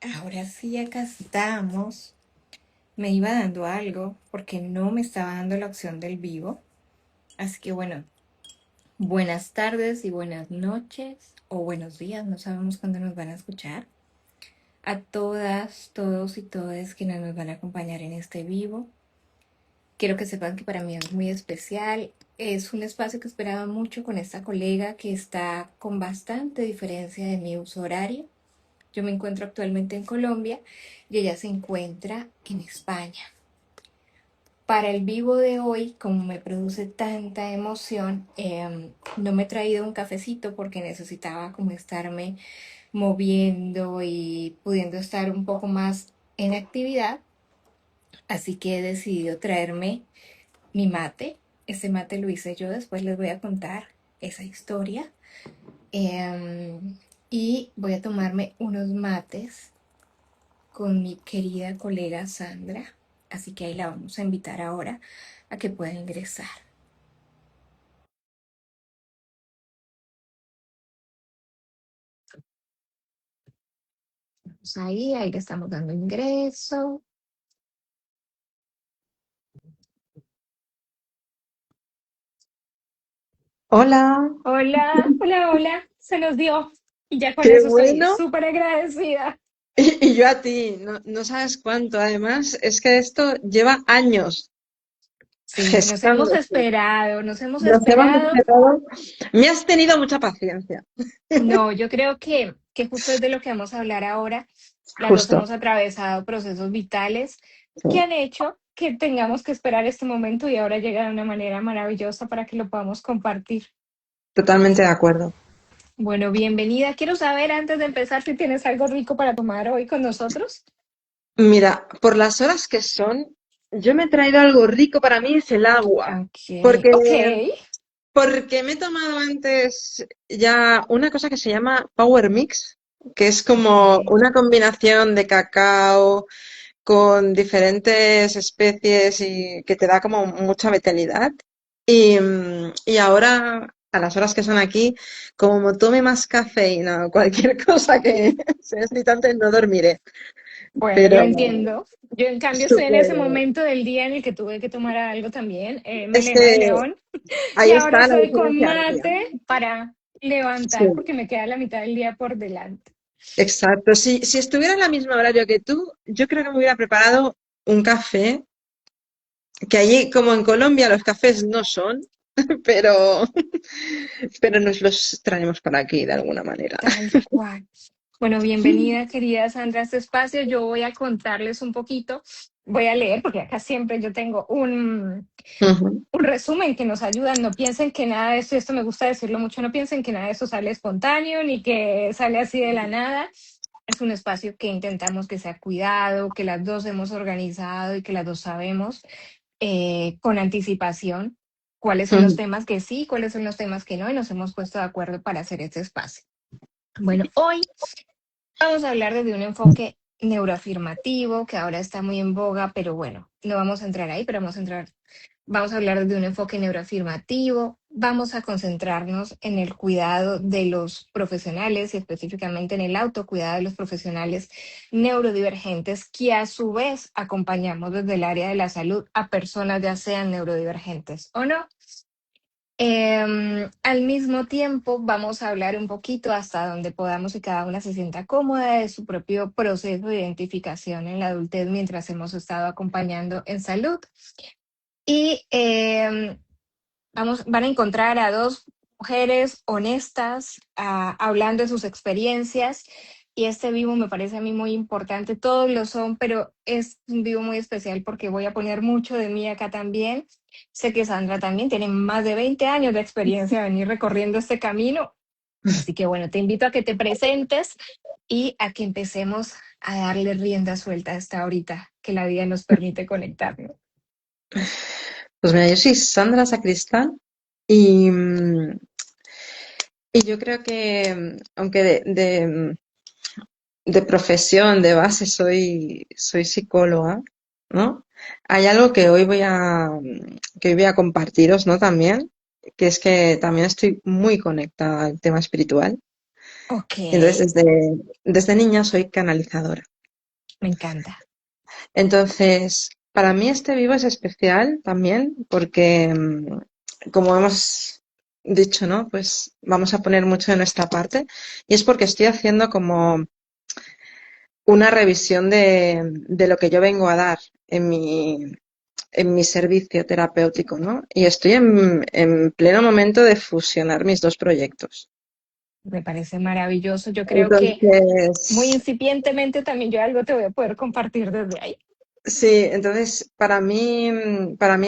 Ahora sí, acá estamos. Me iba dando algo porque no me estaba dando la opción del vivo. Así que bueno, buenas tardes y buenas noches o buenos días, no sabemos cuándo nos van a escuchar. A todas, todos y todas quienes nos van a acompañar en este vivo. Quiero que sepan que para mí es muy especial. Es un espacio que esperaba mucho con esta colega que está con bastante diferencia de mi uso horario. Yo me encuentro actualmente en Colombia y ella se encuentra en España. Para el vivo de hoy, como me produce tanta emoción, no me he traído un cafecito porque necesitaba como estarme moviendo y pudiendo estar un poco más en actividad. Así que he decidido traerme mi mate. Ese mate lo hice yo, después les voy a contar esa historia. Y voy a tomarme unos mates con mi querida colega Sandra, así que ahí la vamos a invitar ahora a que pueda ingresar. Vamos ahí le estamos dando ingreso. Hola, Hola, hola, hola, se nos dio. Y ya con qué eso estoy bueno. súper agradecida. Y yo a ti, no sabes cuánto. Además, es que esto lleva años Sí, nos hemos gestándose. esperado, nos hemos Nos hemos esperado. esperado. Me has tenido mucha paciencia. No, yo creo que justo es de lo que vamos a hablar ahora. Las dos Justo. hemos atravesado procesos vitales que Sí, han hecho que tengamos que esperar este momento y ahora llega de una manera maravillosa para que lo podamos compartir. totalmente de acuerdo. Bueno, bienvenida. Quiero saber antes de empezar si tienes algo rico para tomar hoy con nosotros. Mira, por las horas que son, yo me he traído algo rico para mí, es el agua. Ok, Porque, ok. porque me he tomado antes ya una cosa que se llama Power Mix, que es Ok. como una combinación de cacao con diferentes especies y que te da como mucha vitalidad. Y ahora, a las horas que son aquí, como tome más cafeína o cualquier cosa que sea excitante, no dormiré. Bueno, lo Pero entiendo. Yo, en cambio, estoy en ese súper. momento del día en el que tuve que tomar algo también, Es melena de que león, y ahí ahora está la estoy con diferencia horaria. mate para Sí, levantar porque me queda la mitad del día por delante. exacto. Si estuviera en la misma horario que tú, yo creo que me hubiera preparado un café, que allí, como en Colombia, los cafés no son, pero, pero nos los traemos para aquí de alguna manera. Tal cual. Bueno, bienvenida, querida Sandra, a este espacio. Yo voy a contarles un poquito, voy a leer, porque acá siempre yo tengo Ujú. un resumen que nos ayuda. No piensen que nada de esto, y esto me gusta decirlo mucho, no piensen que nada de esto sale espontáneo ni que sale así de la nada. Es un espacio que intentamos que sea cuidado, que las dos hemos organizado y que las dos sabemos con anticipación cuáles son los Ujú. temas que sí, cuáles son los temas que no, y nos hemos puesto de acuerdo para hacer este espacio. Bueno, hoy vamos a hablar desde un enfoque neuroafirmativo que ahora está muy en boga, pero bueno, no vamos a entrar ahí, pero vamos a hablar desde un enfoque neuroafirmativo, vamos a concentrarnos en el cuidado de los profesionales y específicamente en el autocuidado de los profesionales neurodivergentes que a su vez acompañamos desde el área de la salud a personas ya sean neurodivergentes o no. Al mismo tiempo, vamos a hablar un poquito hasta donde podamos y cada una se sienta cómoda de su propio proceso de identificación en la adultez mientras hemos estado acompañando en salud. Y van a encontrar a dos mujeres honestas, hablando de sus experiencias. Y este vivo me parece a mí muy importante. Todos lo son, pero es un vivo muy especial porque voy a poner mucho de mí acá también. Sé que Sandra también tiene más de 20 años de experiencia de venir recorriendo este camino. Así que bueno, te invito a que te presentes y a que empecemos a darle rienda suelta a esta ahorita que la vida nos permite conectarnos. Pues mira, yo soy Sandra Sacristán y, y yo creo que, aunque de profesión, de base, soy psicóloga, ¿no? Hay algo que hoy voy a compartiros, ¿no? También, que es que también estoy muy conectada al tema espiritual. Ok. Entonces, desde niña soy canalizadora. Me encanta. Entonces, para mí este vivo es especial también porque, como hemos dicho, ¿no? Pues vamos a poner mucho de nuestra parte y es porque estoy haciendo como una revisión de lo que yo vengo a dar en mi servicio terapéutico, ¿no? Y estoy en pleno momento de fusionar mis dos proyectos. Me parece maravilloso. Yo creo que muy Entonces, incipientemente también yo algo te voy a poder compartir desde ahí. sí, entonces para mí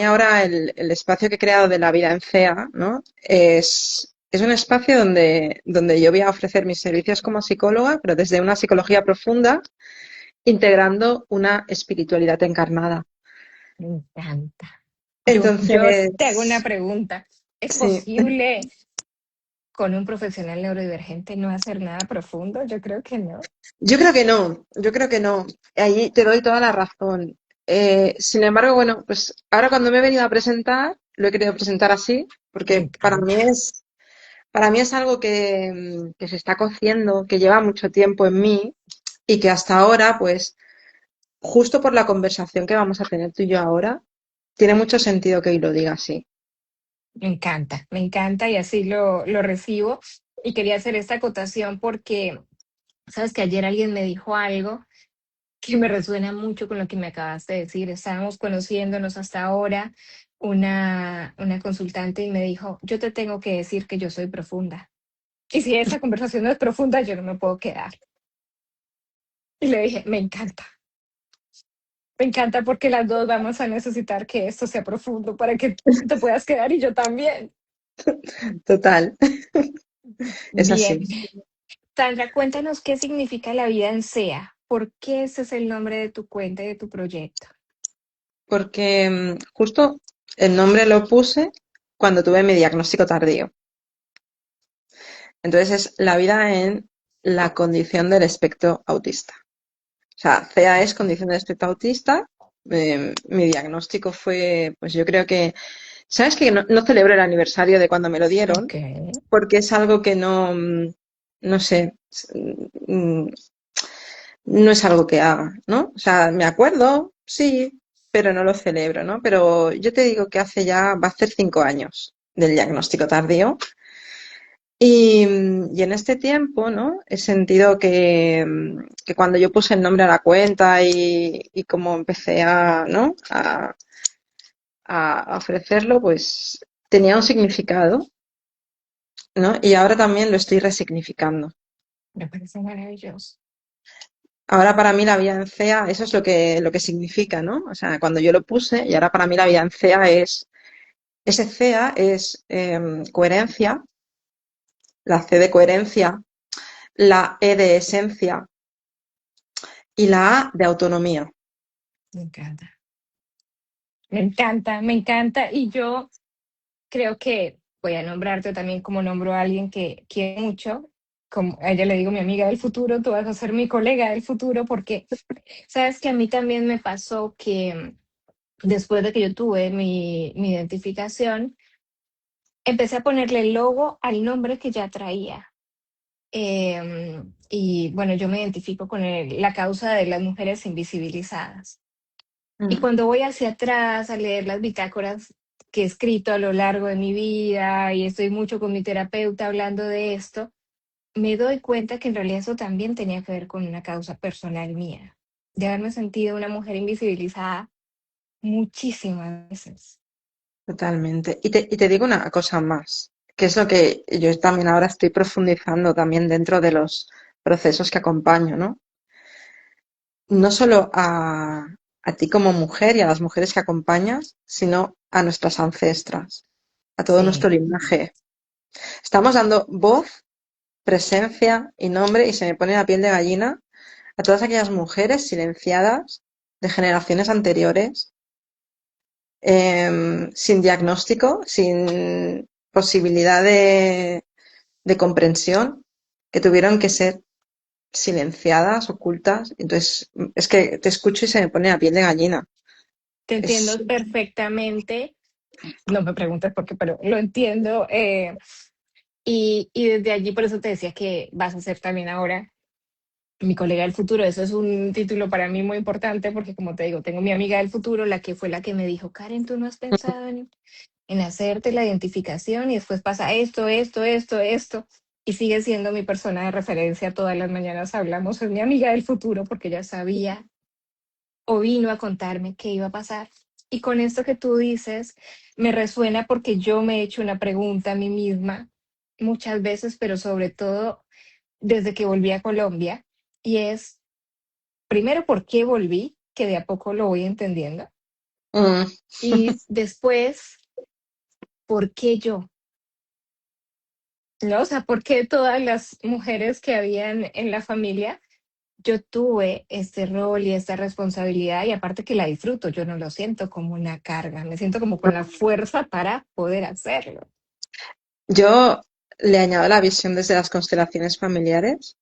ahora el espacio que he creado de la vida en CEA, ¿no? Es un espacio donde yo voy a ofrecer mis servicios como psicóloga, pero desde una psicología profunda, integrando una espiritualidad encarnada. Me encanta. Yo te hago una Entonces, pregunta. ¿Es sí, posible con un profesional neurodivergente no hacer nada profundo? Yo creo que no. yo creo que no. Ahí te doy toda la razón. Sin embargo, bueno, pues ahora cuando me he venido a presentar, lo he querido presentar así, Me porque para mí encanta. es algo que se está cociendo, que lleva mucho tiempo en mí y que hasta ahora, pues, justo por la conversación que vamos a tener tú y yo ahora, tiene mucho sentido que hoy lo diga así. Me encanta y así lo recibo. Y quería hacer esta acotación porque, sabes que ayer alguien me dijo algo que me resuena mucho con lo que me acabas de decir. Estábamos conociéndonos hasta ahora, una consultante y me dijo, yo te tengo que decir que yo soy profunda. Y si esa conversación no es profunda, yo no me puedo quedar. Y le dije, me encanta porque las dos vamos a necesitar que esto sea profundo para que te puedas quedar y yo también. Total, es Bien. así. Sandra, cuéntanos qué significa la vida en SEA. ¿Por qué ese es el nombre de tu cuenta y de tu proyecto? Porque justo el nombre lo puse cuando tuve mi diagnóstico tardío. Entonces es la vida en la condición del espectro autista. O sea, CEA es condición del espectro autista. Mi diagnóstico fue, pues yo creo que, ¿sabes que no celebro el aniversario de cuando me lo dieron? Ok, Porque es algo que no, no sé, mm, no es algo que haga, ¿no? O sea, me acuerdo, sí, pero no lo celebro, ¿no? Pero yo te digo que hace ya, va a hacer 5 años del diagnóstico tardío. Y en este tiempo, ¿no? He sentido que cuando yo puse el nombre a la cuenta y como empecé ¿no? a ofrecerlo, pues tenía un significado, ¿no? Y ahora también lo estoy resignificando. me parece maravilloso. Ahora para mí la vida en CEA, eso es lo que significa, ¿no? O sea, cuando yo lo puse, y ahora para mí la vida en CEA ese CEA es coherencia, la C de coherencia, la E de esencia y la A de autonomía. Me encanta. Me encanta, me encanta. Y yo creo que voy a nombrarte también como nombro a alguien que quiero mucho. Como a ella le digo mi amiga del futuro, tú vas a ser mi colega del futuro porque sabes que a mí también me pasó que después de que yo tuve mi identificación, empecé a ponerle el logo al nombre que ya traía. Y bueno, yo me identifico con la causa de las mujeres invisibilizadas. Y Mm, cuando voy hacia atrás a leer las bitácoras que he escrito a lo largo de mi vida y estoy mucho con mi terapeuta hablando de esto, me doy cuenta que en realidad eso también tenía que ver con una causa personal mía, de haberme sentido una mujer invisibilizada muchísimas veces. totalmente. Y te digo una cosa más, que es lo que yo también ahora estoy profundizando también dentro de los procesos que acompaño, ¿no? No solo a ti como mujer y a las mujeres que acompañas, sino a nuestras ancestras, a todo nuestro Sí, linaje. Estamos dando voz, presencia y nombre, y se me pone la piel de gallina, a todas aquellas mujeres silenciadas de generaciones anteriores, sin diagnóstico, sin posibilidad de comprensión, que tuvieron que ser silenciadas, ocultas. Entonces, es que te escucho y se me pone la piel de gallina. te Es entiendo perfectamente. No me preguntes por qué, pero lo entiendo. Y desde allí, por eso te decía que vas a ser también ahora Mi colega del futuro, eso es un título para mí muy importante porque como te digo, tengo mi amiga del futuro, la que fue la que me dijo, Karen, ¿tú no has pensado en hacerte la identificación y después pasa esto, y sigue siendo mi persona de referencia? Todas las mañanas hablamos, es mi amiga del futuro porque ella sabía o vino a contarme qué iba a pasar. Y con esto que tú dices, me resuena porque yo me he hecho una pregunta a mí misma muchas veces, pero sobre todo desde que volví a Colombia, y es, primero, ¿por qué volví? Que de a poco lo voy entendiendo. Mm. Y después, ¿por qué yo? ¿No? O sea, ¿por qué todas las mujeres que habían en la familia, yo tuve este rol y esta responsabilidad y aparte que la disfruto, yo no lo siento como una carga, me siento como con la fuerza para poder hacerlo. Yo le añado la visión desde las constelaciones familiares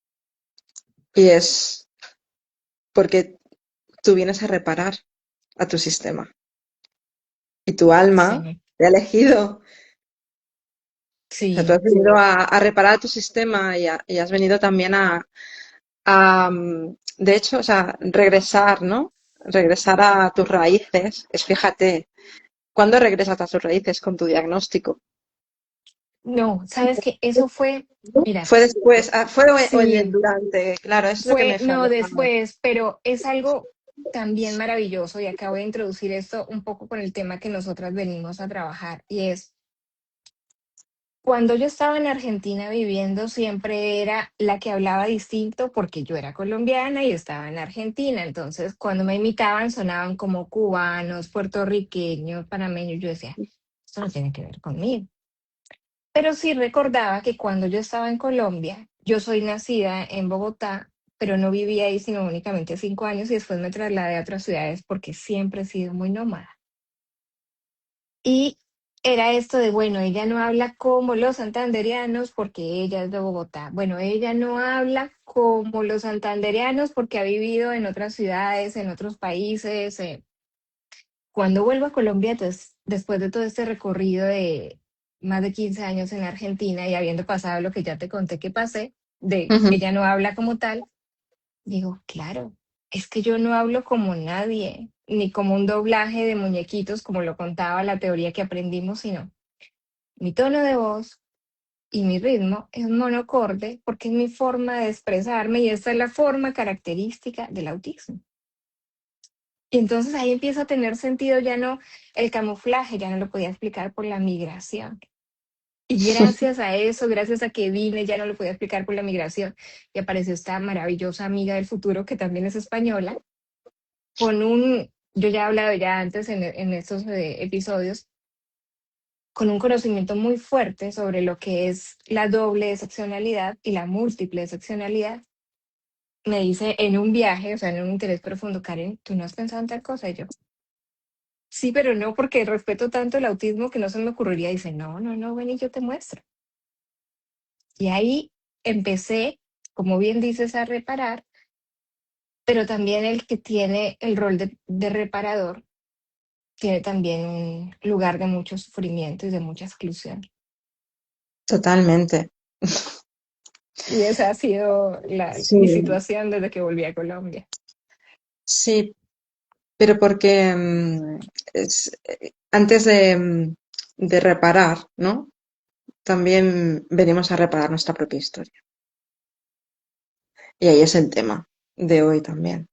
y es porque tú vienes a reparar a tu sistema y tu alma Sí, te ha elegido. O sea, tú has sí, venido a reparar tu sistema y has venido también de hecho, o sea, regresar, ¿no? Regresar a tus raíces. Es, fíjate, ¿cuándo regresas a tus raíces con tu diagnóstico? no, sabes que eso fue, mira, Fue después, fue sí, durante, claro, es lo que fue, me no, fallaba. después, pero es algo también maravilloso y acabo de introducir esto un poco con el tema que nosotras venimos a trabajar y es, cuando yo estaba en Argentina viviendo, siempre era la que hablaba distinto porque yo era colombiana y estaba en Argentina. Entonces, cuando me imitaban, sonaban como cubanos, puertorriqueños, panameños. Yo decía, esto no tiene que ver conmigo. Pero sí recordaba que cuando yo estaba en Colombia, yo soy nacida en Bogotá, pero no viví ahí sino únicamente 5 años y después me trasladé a otras ciudades porque siempre he sido muy nómada. Y era esto de, bueno, ella no habla como los santandereanos porque ella es de Bogotá. Bueno, ella no habla como los santandereanos porque ha vivido en otras ciudades, en otros países. Cuando vuelvo a Colombia, entonces, después de todo este recorrido de más de 15 años en Argentina y habiendo pasado lo que ya te conté que pasé, de Ujú. ella no habla como tal, digo, claro, es que yo no hablo como nadie, ni como un doblaje de muñequitos, como lo contaba la teoría que aprendimos, sino mi tono de voz y mi ritmo es monocorde porque es mi forma de expresarme y esta es la forma característica del autismo. Y entonces ahí empieza a tener sentido ya no el camuflaje, ya no lo podía explicar por la migración. Y gracias a eso, gracias a que vine, ya no lo podía explicar por la migración. Y apareció esta maravillosa amiga del futuro que también es española, con un, yo ya he hablado ya antes en estos episodios, con un conocimiento muy fuerte sobre lo que es la doble excepcionalidad y la múltiple excepcionalidad. Me dice en un viaje, o sea, en un interés profundo, Karen, ¿tú no has pensado en tal cosa? Y yo, sí, pero no, porque respeto tanto el autismo que no se me ocurriría. Dice, no, no, no, ven y yo te muestro. Y ahí empecé, como bien dices, a reparar, pero también el que tiene el rol de reparador tiene también un lugar de mucho sufrimiento y de mucha exclusión. Totalmente. Y esa ha sido Sí, mi situación desde que volví a Colombia. sí, pero porque antes de reparar, ¿no? También venimos a reparar nuestra propia historia. Y ahí es el tema de hoy también.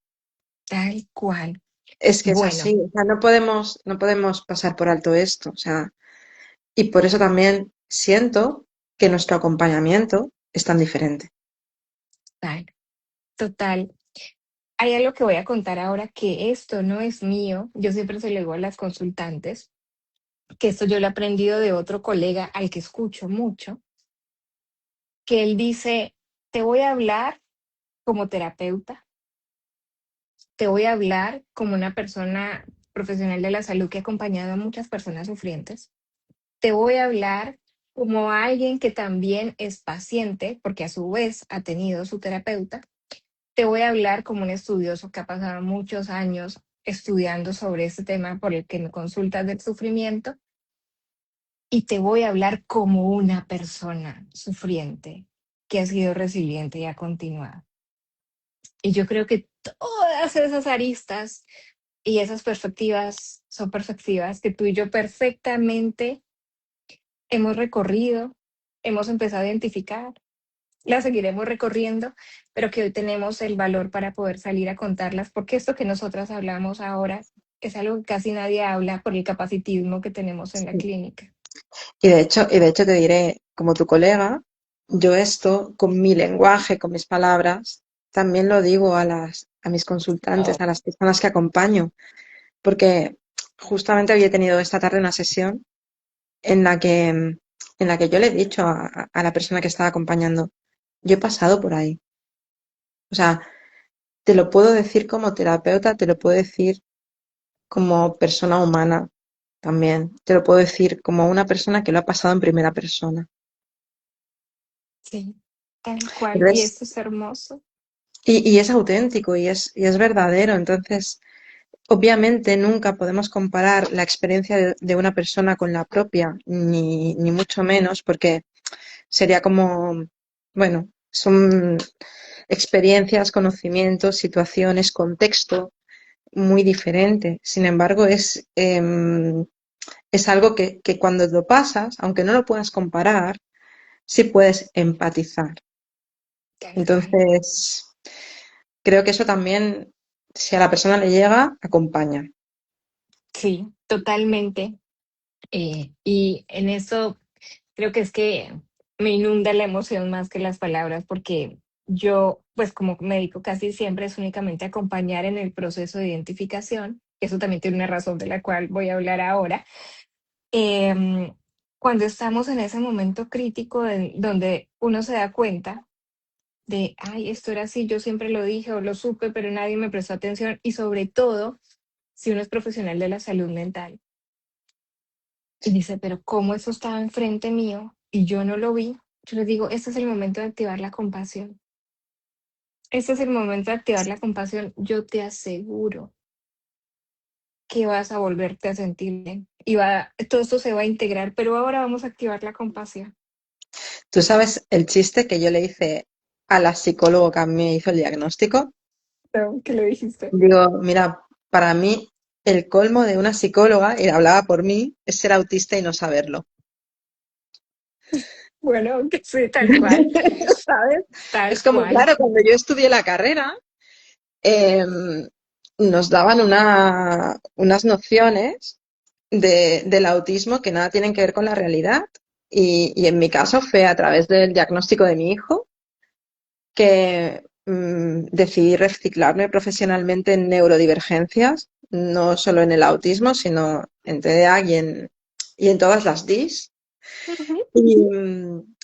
Tal cual. Es que es Bueno, así, o sea, no podemos pasar por alto esto, o sea, y por eso también siento que nuestro acompañamiento es tan diferente. tal, total. Hay algo que voy a contar ahora que esto no es mío. Yo siempre se lo digo a las consultantes, que esto yo lo he aprendido de otro colega al que escucho mucho, que él dice, te voy a hablar como terapeuta, te voy a hablar como una persona profesional de la salud que ha acompañado a muchas personas sufrientes, te voy a hablar como alguien que también es paciente, porque a su vez ha tenido su terapeuta, te voy a hablar como un estudioso que ha pasado muchos años estudiando sobre este tema por el que me consultas del sufrimiento y te voy a hablar como una persona sufriente que ha sido resiliente y ha continuado. Y yo creo que todas esas aristas y esas perspectivas son perspectivas que tú y yo perfectamente hemos recorrido, hemos empezado a identificar, las seguiremos recorriendo, pero que hoy tenemos el valor para poder salir a contarlas, porque esto que nosotras hablamos ahora es algo que casi nadie habla por el capacitismo que tenemos en la Sí. clínica. Y de hecho te diré, como tu colega, yo esto con mi lenguaje, con mis palabras, también lo digo a mis consultantes, a las personas que acompaño, porque justamente había tenido esta tarde una sesión en la que, en la que yo le he dicho a la persona que estaba acompañando, yo he pasado por ahí. O sea, te lo puedo decir como terapeuta, te lo puedo decir como persona humana también, te lo puedo decir como una persona que lo ha pasado en primera persona. Sí, tal cual. Y Entonces, esto es hermoso. y es auténtico y es verdadero. Entonces, obviamente nunca podemos comparar la experiencia de una persona con la propia, ni mucho menos, porque sería como, bueno, son experiencias, conocimientos, situaciones, contexto muy diferente. Sin embargo, es algo que cuando lo pasas, aunque no lo puedas comparar, sí puedes empatizar. Tal cual. Entonces, creo que eso también, si a la persona le llega, acompaña. Sí, totalmente. Y en eso creo que es que me inunda la emoción más que las palabras, porque yo, pues como médico, casi siempre es únicamente acompañar en el proceso de identificación. Eso también tiene una razón de la cual voy a hablar ahora. Em, Cuando estamos en ese momento crítico donde uno se da cuenta de, ay, esto era así, yo siempre lo dije o lo supe, pero nadie me prestó atención, y sobre todo si uno es profesional de la salud mental y dice, pero ¿cómo eso estaba enfrente mío y yo no lo vi? Yo les digo, este es el momento de activar la compasión. Este es el momento de activar la compasión. Yo te aseguro que vas a volverte a sentir bien y todo esto se va a integrar, pero ahora vamos a activar la compasión. ¿Tú sabes el chiste que yo le hice a la psicóloga que a mí me hizo el diagnóstico? ¿No? ¿Qué le dijiste? Digo, mira, para mí el colmo de una psicóloga, y hablaba por mí, es ser autista y no saberlo. Bueno, que sí, tal cual, ¿Sabes? Es tal como, cual. claro, cuando yo estudié la carrera, em, nos daban unas nociones del autismo que nada tienen que ver con la realidad. Y en mi caso fue a través del diagnóstico de mi hijo que decidí reciclarme profesionalmente en neurodivergencias, no solo en el autismo, sino en TDA y en todas las DIS. Ujú. Y, mm,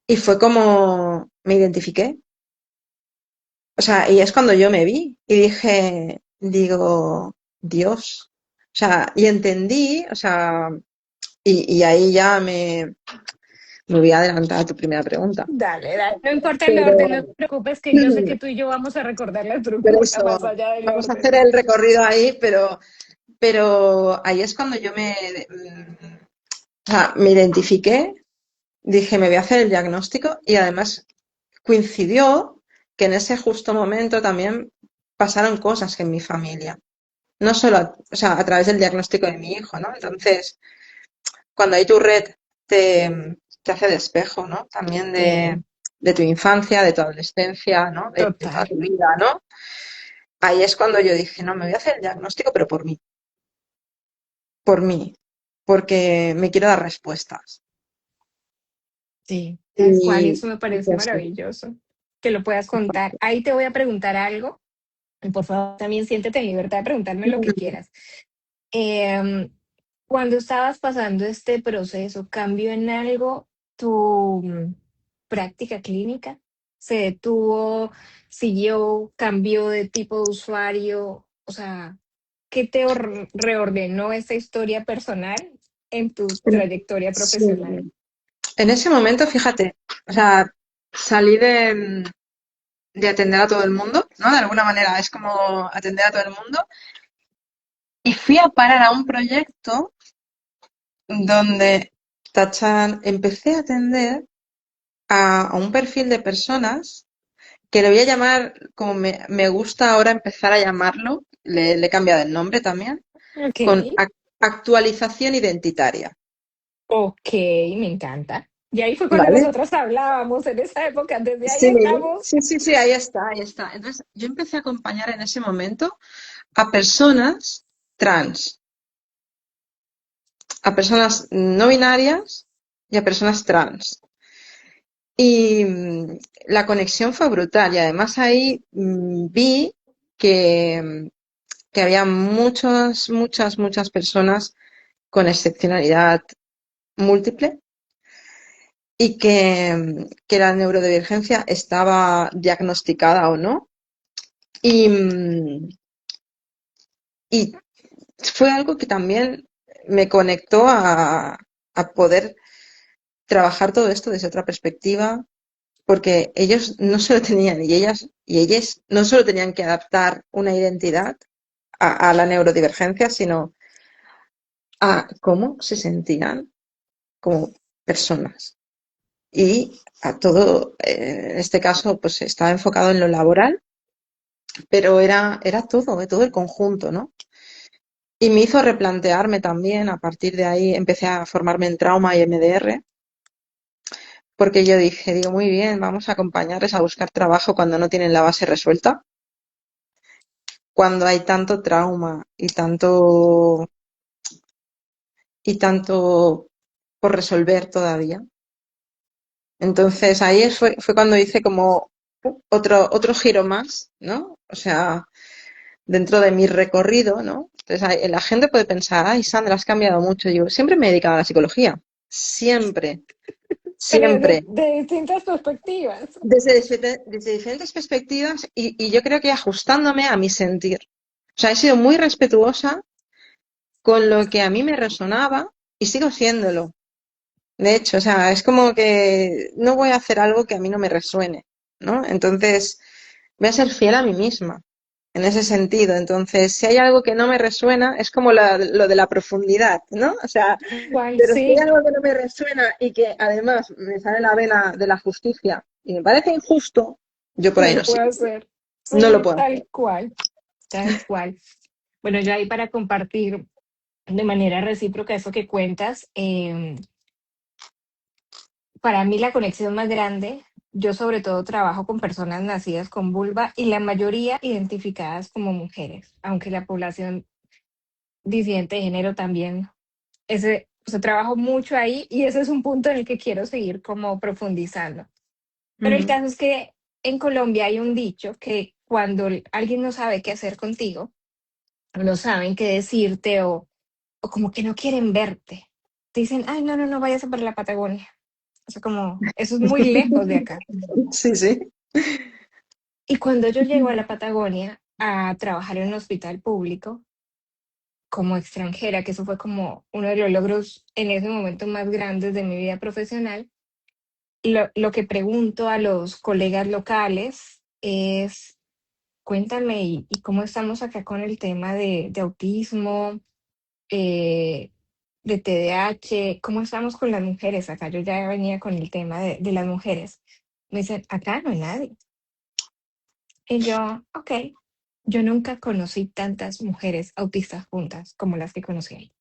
y fue como me identifiqué. O sea, y es cuando yo me vi y digo, Dios. O sea, y entendí, o sea, y ahí ya me voy a adelantar a tu primera pregunta. Dale, dale. No importa el orden, no te Pero preocupes, que yo sé que tú y yo vamos a recordar la por estructura más eso, allá del vamos a orden. hacer el recorrido ahí, pero ahí es cuando yo o sea, me identifiqué, dije, me voy a hacer el diagnóstico y además coincidió que en ese justo momento también pasaron cosas en mi familia. No solo, o sea, a través del diagnóstico de mi hijo, ¿no? Entonces, cuando ahí tu red te hace de espejo, ¿no? También Sí, de tu infancia, de tu adolescencia, ¿no? De toda total. tu vida, ¿no? Ahí es cuando yo dije, no, me voy a hacer el diagnóstico, pero por mí, porque me quiero dar respuestas. Sí, tal cual, y Y, eso me y parece fue así. maravilloso que lo puedas contar. Ahí te voy a preguntar algo, y por favor también siéntete en libertad de preguntarme lo que quieras. Em, Cuando estabas pasando este proceso, ¿cambió en algo tu práctica clínica? ¿Se detuvo, siguió, cambió de tipo de usuario? O sea, ¿qué te reordenó esta historia personal en tu trayectoria Sí. profesional? En ese momento, fíjate, o sea, salí de atender a todo el mundo, ¿no? De alguna manera es como atender a todo el mundo. Y fui a parar a un proyecto donde empecé a atender a un perfil de personas que le voy a llamar, como me gusta ahora empezar a llamarlo, le he cambiado el nombre también, Ok, con actualización identitaria. ok, me encanta. Y ahí fue cuando ¿Vale? nosotros hablábamos en esa época, desde ahí Sí, estamos. sí, ahí está, ahí está. Entonces, yo empecé a acompañar en ese momento a personas trans, a personas no binarias y a personas trans. Y la conexión fue brutal y además ahí vi que, que había muchas personas con excepcionalidad múltiple y que la neurodivergencia estaba diagnosticada o no. Y, y fue algo que también me conectó a poder trabajar todo esto desde otra perspectiva, porque ellos no solo tenían, y ellas no solo tenían que adaptar una identidad a la neurodivergencia, sino a cómo se sentían como personas. Y a todo, en este caso, pues estaba enfocado en lo laboral, pero era todo el conjunto, ¿no? Y me hizo replantearme también, a partir de ahí empecé a formarme en trauma y MDR, porque yo digo, muy bien, vamos a acompañarles a buscar trabajo cuando no tienen la base resuelta, cuando hay tanto trauma y tanto por resolver todavía. Entonces ahí fue cuando hice como otro giro más, ¿no? O sea, dentro de mi recorrido, ¿no? Entonces la gente puede pensar, ay, Sandra, has cambiado mucho. Yo siempre me he dedicado a la psicología. Siempre, Pero siempre. de distintas perspectivas. Desde diferentes perspectivas y yo creo que ajustándome a mi sentir. O sea, he sido muy respetuosa con lo que a mí me resonaba y sigo siéndolo. De hecho, o sea, es como que no voy a hacer algo que a mí no me resuene, ¿no? Entonces, voy a ser fiel a mí misma en ese sentido. Entonces, si hay algo que no me resuena, es como lo de la profundidad, ¿no? O sea, Igual, pero si hay sí, algo que no me resuena y que además me sale la vena de la justicia y me parece injusto, yo por no ahí no lo puedo sigo. hacer. No lo Sí, puedo hacer. tal cual, tal cual. Bueno, ya ahí para compartir de manera recíproca eso que cuentas, para mí la conexión más grande, yo sobre todo trabajo con personas nacidas con vulva y la mayoría identificadas como mujeres, aunque la población disidente de género también, o sea, trabajo mucho ahí y ese es un punto en el que quiero seguir como profundizando. Pero el Ujú. caso es que en Colombia hay un dicho que cuando alguien no sabe qué hacer contigo, no saben qué decirte o como que no quieren verte, te dicen, ay, no, no, no vayas a para la Patagonia. O sea, como, eso es muy lejos de acá. Sí, sí. Y cuando yo llego a la Patagonia a trabajar en un hospital público como extranjera, que eso fue como uno de los logros en ese momento más grandes de mi vida profesional, lo que pregunto a los colegas locales es, cuéntame, ¿y cómo estamos acá con el tema de autismo, eh, de TDAH? ¿Cómo estamos con las mujeres acá? Yo ya venía con el tema de las mujeres. Me dicen, acá no hay nadie. Y yo, ok, yo nunca conocí tantas mujeres autistas juntas como las que conocí ahí.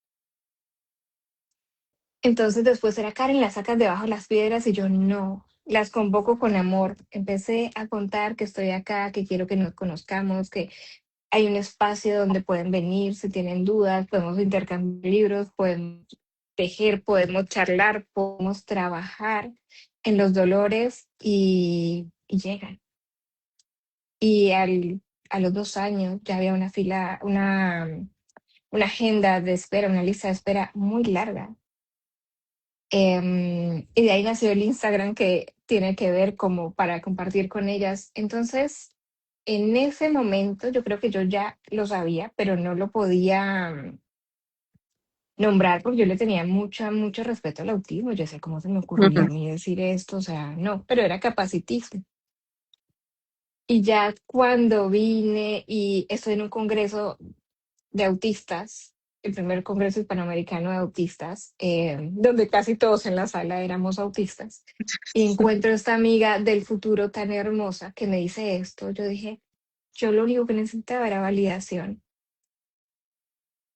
Entonces después era, Karen, las sacas debajo de las piedras y yo no, las convoco con amor. Empecé a contar que estoy acá, que quiero que nos conozcamos, que hay un espacio donde pueden venir si tienen dudas, podemos intercambiar libros, podemos tejer, podemos charlar, podemos trabajar en los dolores y llegan. Y a los 2 años ya había una fila, una agenda de espera, una lista de espera muy larga. Y de ahí nació el Instagram que tiene que ver como para compartir con ellas. Entonces, en ese momento yo creo que yo ya lo sabía, pero no lo podía nombrar porque yo le tenía mucho respeto al autismo. Yo sé cómo se me ocurriría a Ujú. mí decir esto, o sea, no, pero era capacitismo. Y ya cuando vine y estoy en un congreso de autistas, el primer Congreso Hispanoamericano de Autistas, donde casi todos en la sala éramos autistas, y encuentro a esta amiga del futuro tan hermosa que me dice esto. Yo dije, yo lo único que necesitaba era validación.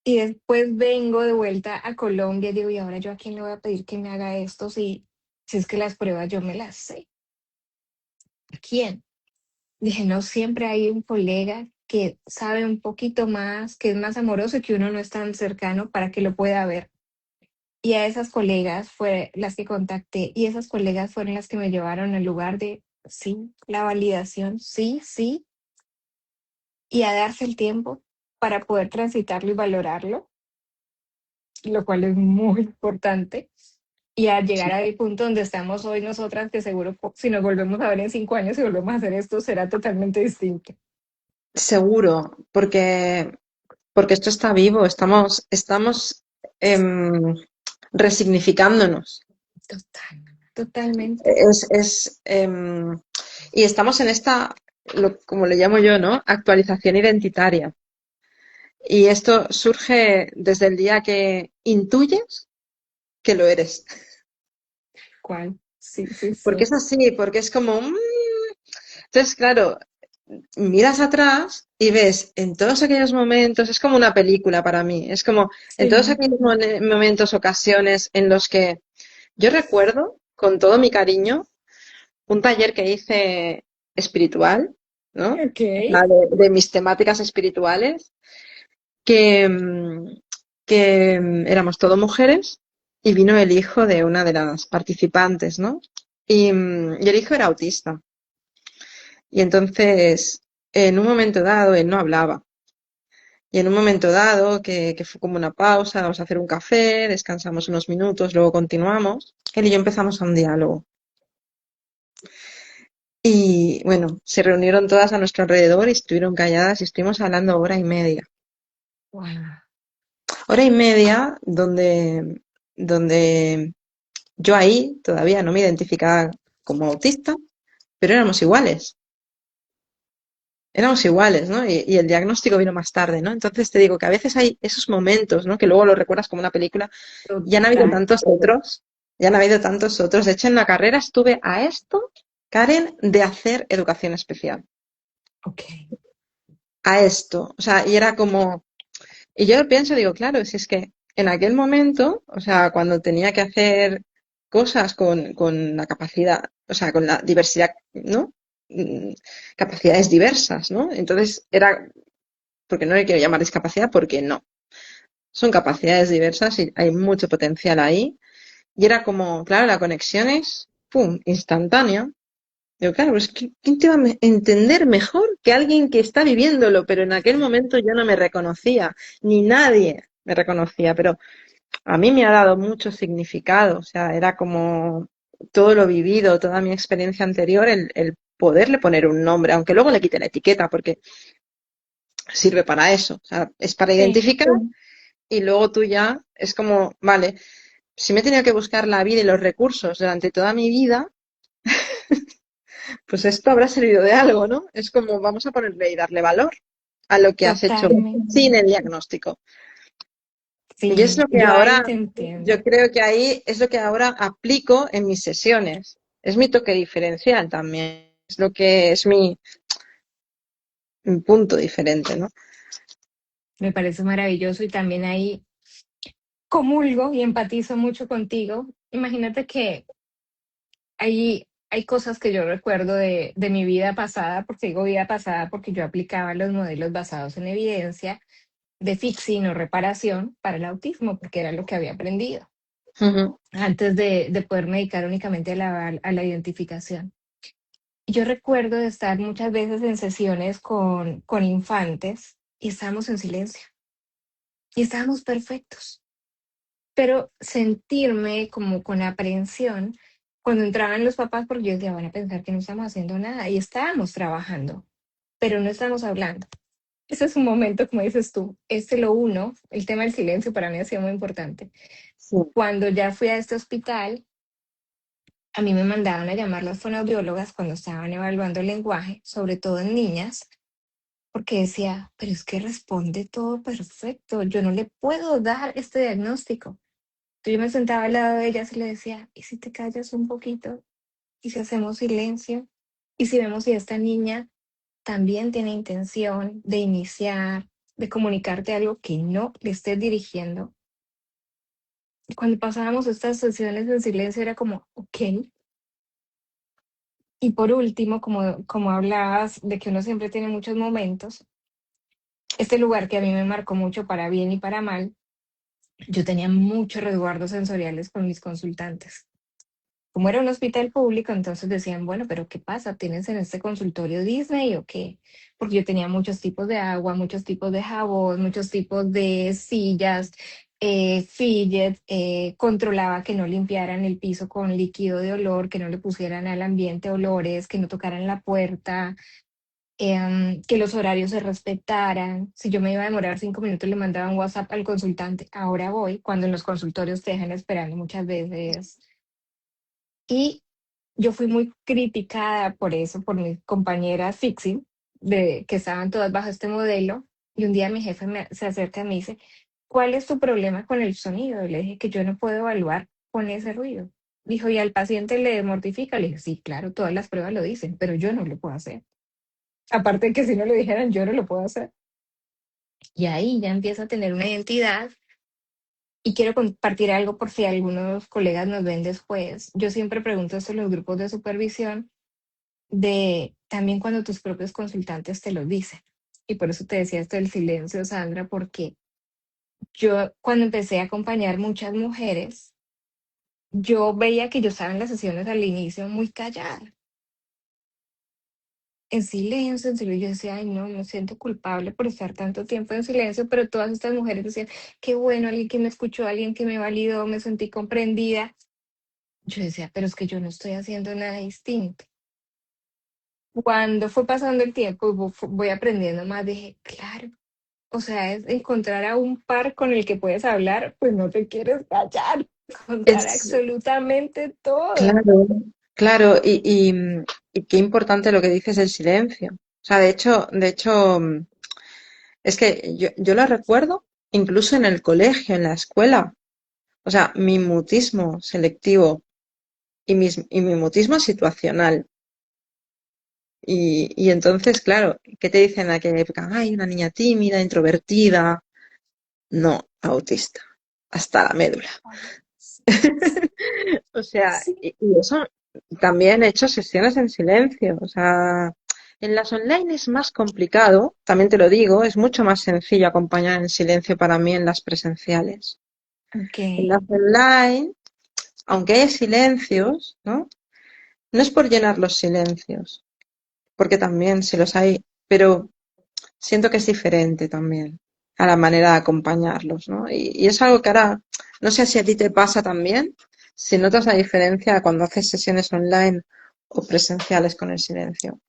Y después vengo de vuelta a Colombia y digo, ¿y ahora yo a quién le voy a pedir que me haga esto si es que las pruebas yo me las sé? ¿A quién? Dije, no, siempre hay un colega que sabe un poquito más, que es más amoroso y que uno no es tan cercano para que lo pueda ver. Y a esas colegas fue las que contacté y esas colegas fueron las que me llevaron al lugar de, sí, la validación, sí, sí, y a darse el tiempo para poder transitarlo y valorarlo, lo cual es muy importante. Y a llegar al punto donde estamos hoy nosotras, que seguro si nos volvemos a ver en 5 años y volvemos a hacer esto, será totalmente distinto. Seguro, porque esto está vivo, estamos em, resignificándonos. Total, totalmente. Y estamos en esta, como le llamo yo, ¿no? Actualización identitaria. Y esto surge desde el día que intuyes que lo eres. ¿Cuál? Sí, sí, Porque sí. es así, porque es como... Entonces, claro, miras atrás y ves en todos aquellos momentos, es como una película para mí, es como en todos Sí. aquellos momentos, ocasiones en los que yo recuerdo con todo mi cariño un taller que hice espiritual, ¿no? Ok. De mis temáticas espirituales, que, éramos todo mujeres y vino el hijo de una de las participantes, ¿no? Y el hijo era autista. Y entonces, en un momento dado, él no hablaba. Y en un momento dado, que fue como una pausa, vamos a hacer un café, descansamos unos minutos, luego continuamos, él y yo empezamos a un diálogo. Y bueno, se reunieron todas a nuestro alrededor y estuvieron calladas y estuvimos hablando hora y media. Wow. Hora y media donde yo ahí todavía no me identificaba como autista, pero éramos iguales. Éramos iguales, ¿no? Y el diagnóstico vino más tarde, ¿no? Entonces te digo que a veces hay esos momentos, ¿no? Que luego lo recuerdas como una película. Ya han habido Total. tantos otros, ya han habido tantos otros. De hecho, en la carrera estuve a esto, Karen, de hacer educación especial. Ok. A esto. O sea, y era como, y yo pienso, digo, claro, si es que en aquel momento, o sea, cuando tenía que hacer cosas con la capacidad, o sea, con la diversidad, ¿no? Mm, Capacidades diversas, ¿no? Entonces era, porque no le quiero llamar discapacidad, porque no. Son capacidades diversas y hay mucho potencial ahí. Y era como, claro, la conexión es, ¡pum!, instantánea. Digo, claro, pues ¿quién te va a entender mejor que alguien que está viviéndolo? Pero en aquel momento yo no me reconocía, ni nadie me reconocía, pero a mí me ha dado mucho significado. O sea, era como todo lo vivido, toda mi experiencia anterior, el poderle poner un nombre, aunque luego le quite la etiqueta, porque sirve para eso. O sea, es para Sí. identificar y luego tú ya es como, vale, si me he tenido que buscar la vida y los recursos durante toda mi vida, pues esto habrá servido de algo, ¿no? Es como vamos a ponerle y darle valor a lo que has hecho Totalmente. sin el diagnóstico. Y es lo Sí, que yo ahí ahora, te yo entiendo. creo que ahí es lo que ahora aplico en mis sesiones. Es mi toque diferencial también. Es lo que es mi punto diferente, ¿no? Me parece maravilloso y también ahí comulgo y empatizo mucho contigo. Imagínate que hay cosas que yo recuerdo de mi vida pasada, porque digo vida pasada porque yo aplicaba los modelos basados en evidencia de fixing o reparación para el autismo, porque era lo que había aprendido Ujú. antes de poder dedicar únicamente a la identificación. Y yo recuerdo de estar muchas veces en sesiones con infantes y estábamos en silencio y estábamos perfectos, pero sentirme como con aprehensión cuando entraban los papás porque yo decía, van a pensar que no estamos haciendo nada y estábamos trabajando, pero no estamos hablando. Ese es un momento, como dices tú, lo uno, el tema del silencio para mí ha sido muy importante. Sí. Cuando ya fui a este hospital, a mí me mandaban a llamar las fonoaudiólogas cuando estaban evaluando el lenguaje, sobre todo en niñas, porque decía, pero es que responde todo perfecto, yo no le puedo dar este diagnóstico. Entonces yo me sentaba al lado de ella y le decía, ¿y si te callas un poquito? ¿Y si hacemos silencio? ¿Y si vemos si esta niña también tiene intención de iniciar, de comunicarte algo que no le estés dirigiendo? Y cuando pasábamos estas sesiones en silencio era como, ok. Y por último, como hablabas de que uno siempre tiene muchos momentos, este lugar que a mí me marcó mucho para bien y para mal, yo tenía muchos resguardos sensoriales con mis consultantes. Como era un hospital público, entonces decían, bueno, pero ¿qué pasa? ¿Tienes en este consultorio Disney o qué? Porque yo tenía muchos tipos de agua, muchos tipos de jabón, muchos tipos de sillas, fidget, controlaba que no limpiaran el piso con líquido de olor, que no le pusieran al ambiente olores, que no tocaran la puerta, que los horarios se respetaran. Si yo me iba a demorar 5 minutos, le mandaba un WhatsApp al consultante. Ahora voy, cuando en los consultorios te dejan esperando muchas veces. Y yo fui muy criticada por eso, por mis compañeras Fixing, de que estaban todas bajo este modelo. Y un día mi jefe se acerca y me dice, ¿cuál es tu problema con el sonido? Y le dije que yo no puedo evaluar con ese ruido. Dijo, ¿y al paciente le mortifica? Le dije, sí, claro, todas las pruebas lo dicen, pero yo no lo puedo hacer. Aparte de que si no lo dijeran, yo no lo puedo hacer. Y ahí ya empieza a tener una identidad. Y quiero compartir algo por si algunos colegas nos ven después. Yo siempre pregunto esto en los grupos de supervisión, de también cuando tus propios consultantes te lo dicen. Y por eso te decía esto del silencio, Sandra, porque yo cuando empecé a acompañar muchas mujeres, yo veía que yo estaba en las sesiones al inicio muy callada, en silencio, en silencio. Yo decía, ay, no, me siento culpable por estar tanto tiempo en silencio, pero todas estas mujeres decían, qué bueno, alguien que me escuchó, alguien que me validó, me sentí comprendida. Yo decía, pero es que yo no estoy haciendo nada distinto. Cuando fue pasando el tiempo y voy aprendiendo más, dije, claro, o sea, es encontrar a un par con el que puedes hablar, pues no te quieres callar, contar Es absolutamente todo. claro, claro, y qué importante lo que dices del silencio. O sea, de hecho, es que yo lo recuerdo incluso en el colegio, en la escuela. O sea, mi mutismo selectivo y mi mutismo situacional. Y entonces, claro, ¿qué te dicen en aquella época? Ay, una niña tímida, introvertida. No, autista. Hasta la médula. O sea, Sí. y eso también he hecho sesiones en silencio. O sea, en las online es más complicado, también te lo digo, es mucho más sencillo acompañar en silencio para mí en las presenciales. Ok, En las online, aunque hay silencios, ¿no? No es por llenar los silencios, porque también si los hay, pero siento que es diferente también a la manera de acompañarlos, ¿no? Y es algo que ahora, no sé si a ti te pasa también, si notas la diferencia cuando haces sesiones online o presenciales con el silencio.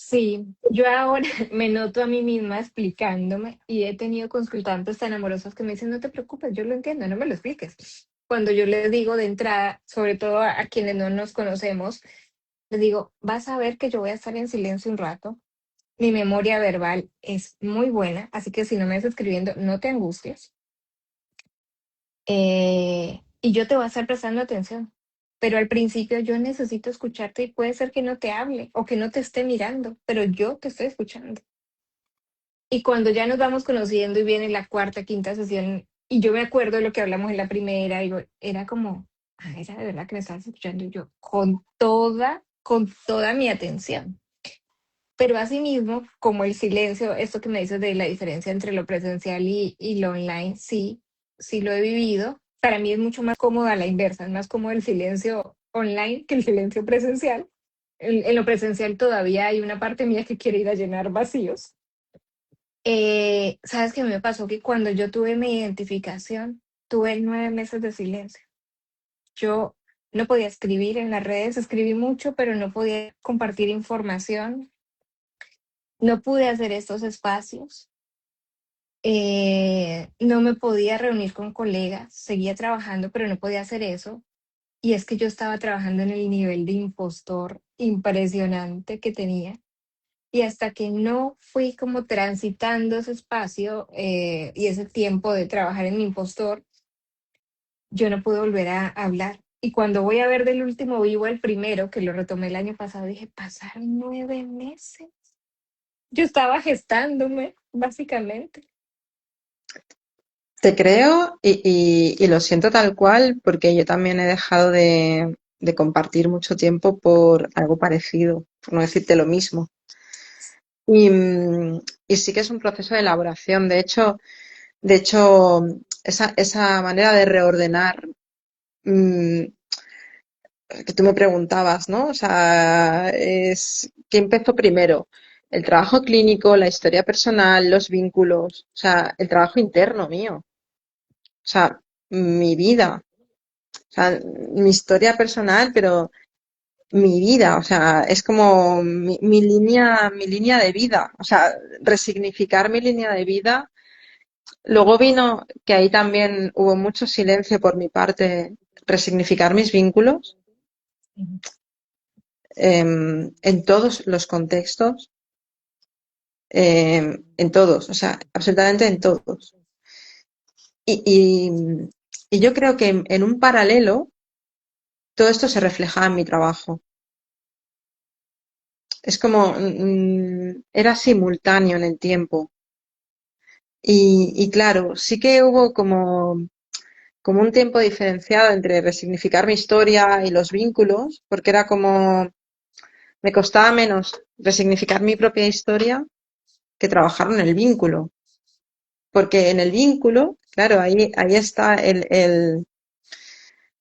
sí, yo ahora me noto a mí misma explicándome y he tenido consultantes tan amorosos que me dicen, no te preocupes, yo lo entiendo, no me lo expliques. Cuando yo les digo de entrada, sobre todo a quienes no nos conocemos, les digo, vas a ver que yo voy a estar en silencio un rato. Mi memoria verbal es muy buena, así que si no me estás escribiendo, no te angusties. Y yo te voy a estar prestando atención. Pero al principio yo necesito escucharte y puede ser que no te hable o que no te esté mirando, pero yo te estoy escuchando. Y cuando ya nos vamos conociendo y viene la cuarta, quinta sesión, y yo me acuerdo de lo que hablamos en la primera, y era como, ah, era de verdad que me estabas escuchando y yo con toda mi atención. Pero asimismo, como el silencio, esto que me dices de la diferencia entre lo presencial y lo online, sí, sí lo he vivido. Para mí es mucho más cómodo a la inversa, es más cómodo el silencio online que el silencio presencial. En lo presencial todavía hay una parte mía que quiere ir a llenar vacíos. ¿Sabes qué me pasó? Que cuando yo tuve mi identificación, tuve 9 meses de silencio. Yo no podía escribir en las redes, escribí mucho, pero no podía compartir información, no pude hacer estos espacios. No me podía reunir con colegas, seguía trabajando, pero no podía hacer eso. Y es que yo estaba trabajando en el nivel de impostor impresionante que tenía. Y hasta que no fui como transitando ese espacio y ese tiempo de trabajar en mi impostor, yo no pude volver a hablar. Y cuando voy a ver del último vivo el primero, que lo retomé el año pasado, dije, pasaron 9 meses. Yo estaba gestándome, básicamente. Te creo y lo siento tal cual porque yo también he dejado de compartir mucho tiempo por algo parecido, por no decirte lo mismo. Y, y sí que es un proceso de elaboración. De hecho, esa manera de reordenar mm, que tú me preguntabas, ¿no? O sea, ¿qué empezó primero? El trabajo clínico, la historia personal, los vínculos, o sea, el trabajo interno mío, o sea, mi vida, o sea, mi historia personal, pero mi vida, o sea, es como mi línea de vida, o sea, resignificar mi línea de vida. Luego vino que ahí también hubo mucho silencio por mi parte, resignificar mis vínculos en todos los contextos, en todos, o sea, absolutamente en todos. Y, y- y yo creo que en un paralelo todo esto se reflejaba en mi trabajo. Es como, era simultáneo en el tiempo. Y claro, sí que hubo como un tiempo diferenciado entre resignificar mi historia y los vínculos, porque era como, me costaba menos resignificar mi propia historia que trabajar en el vínculo. Porque en el vínculo, claro, ahí está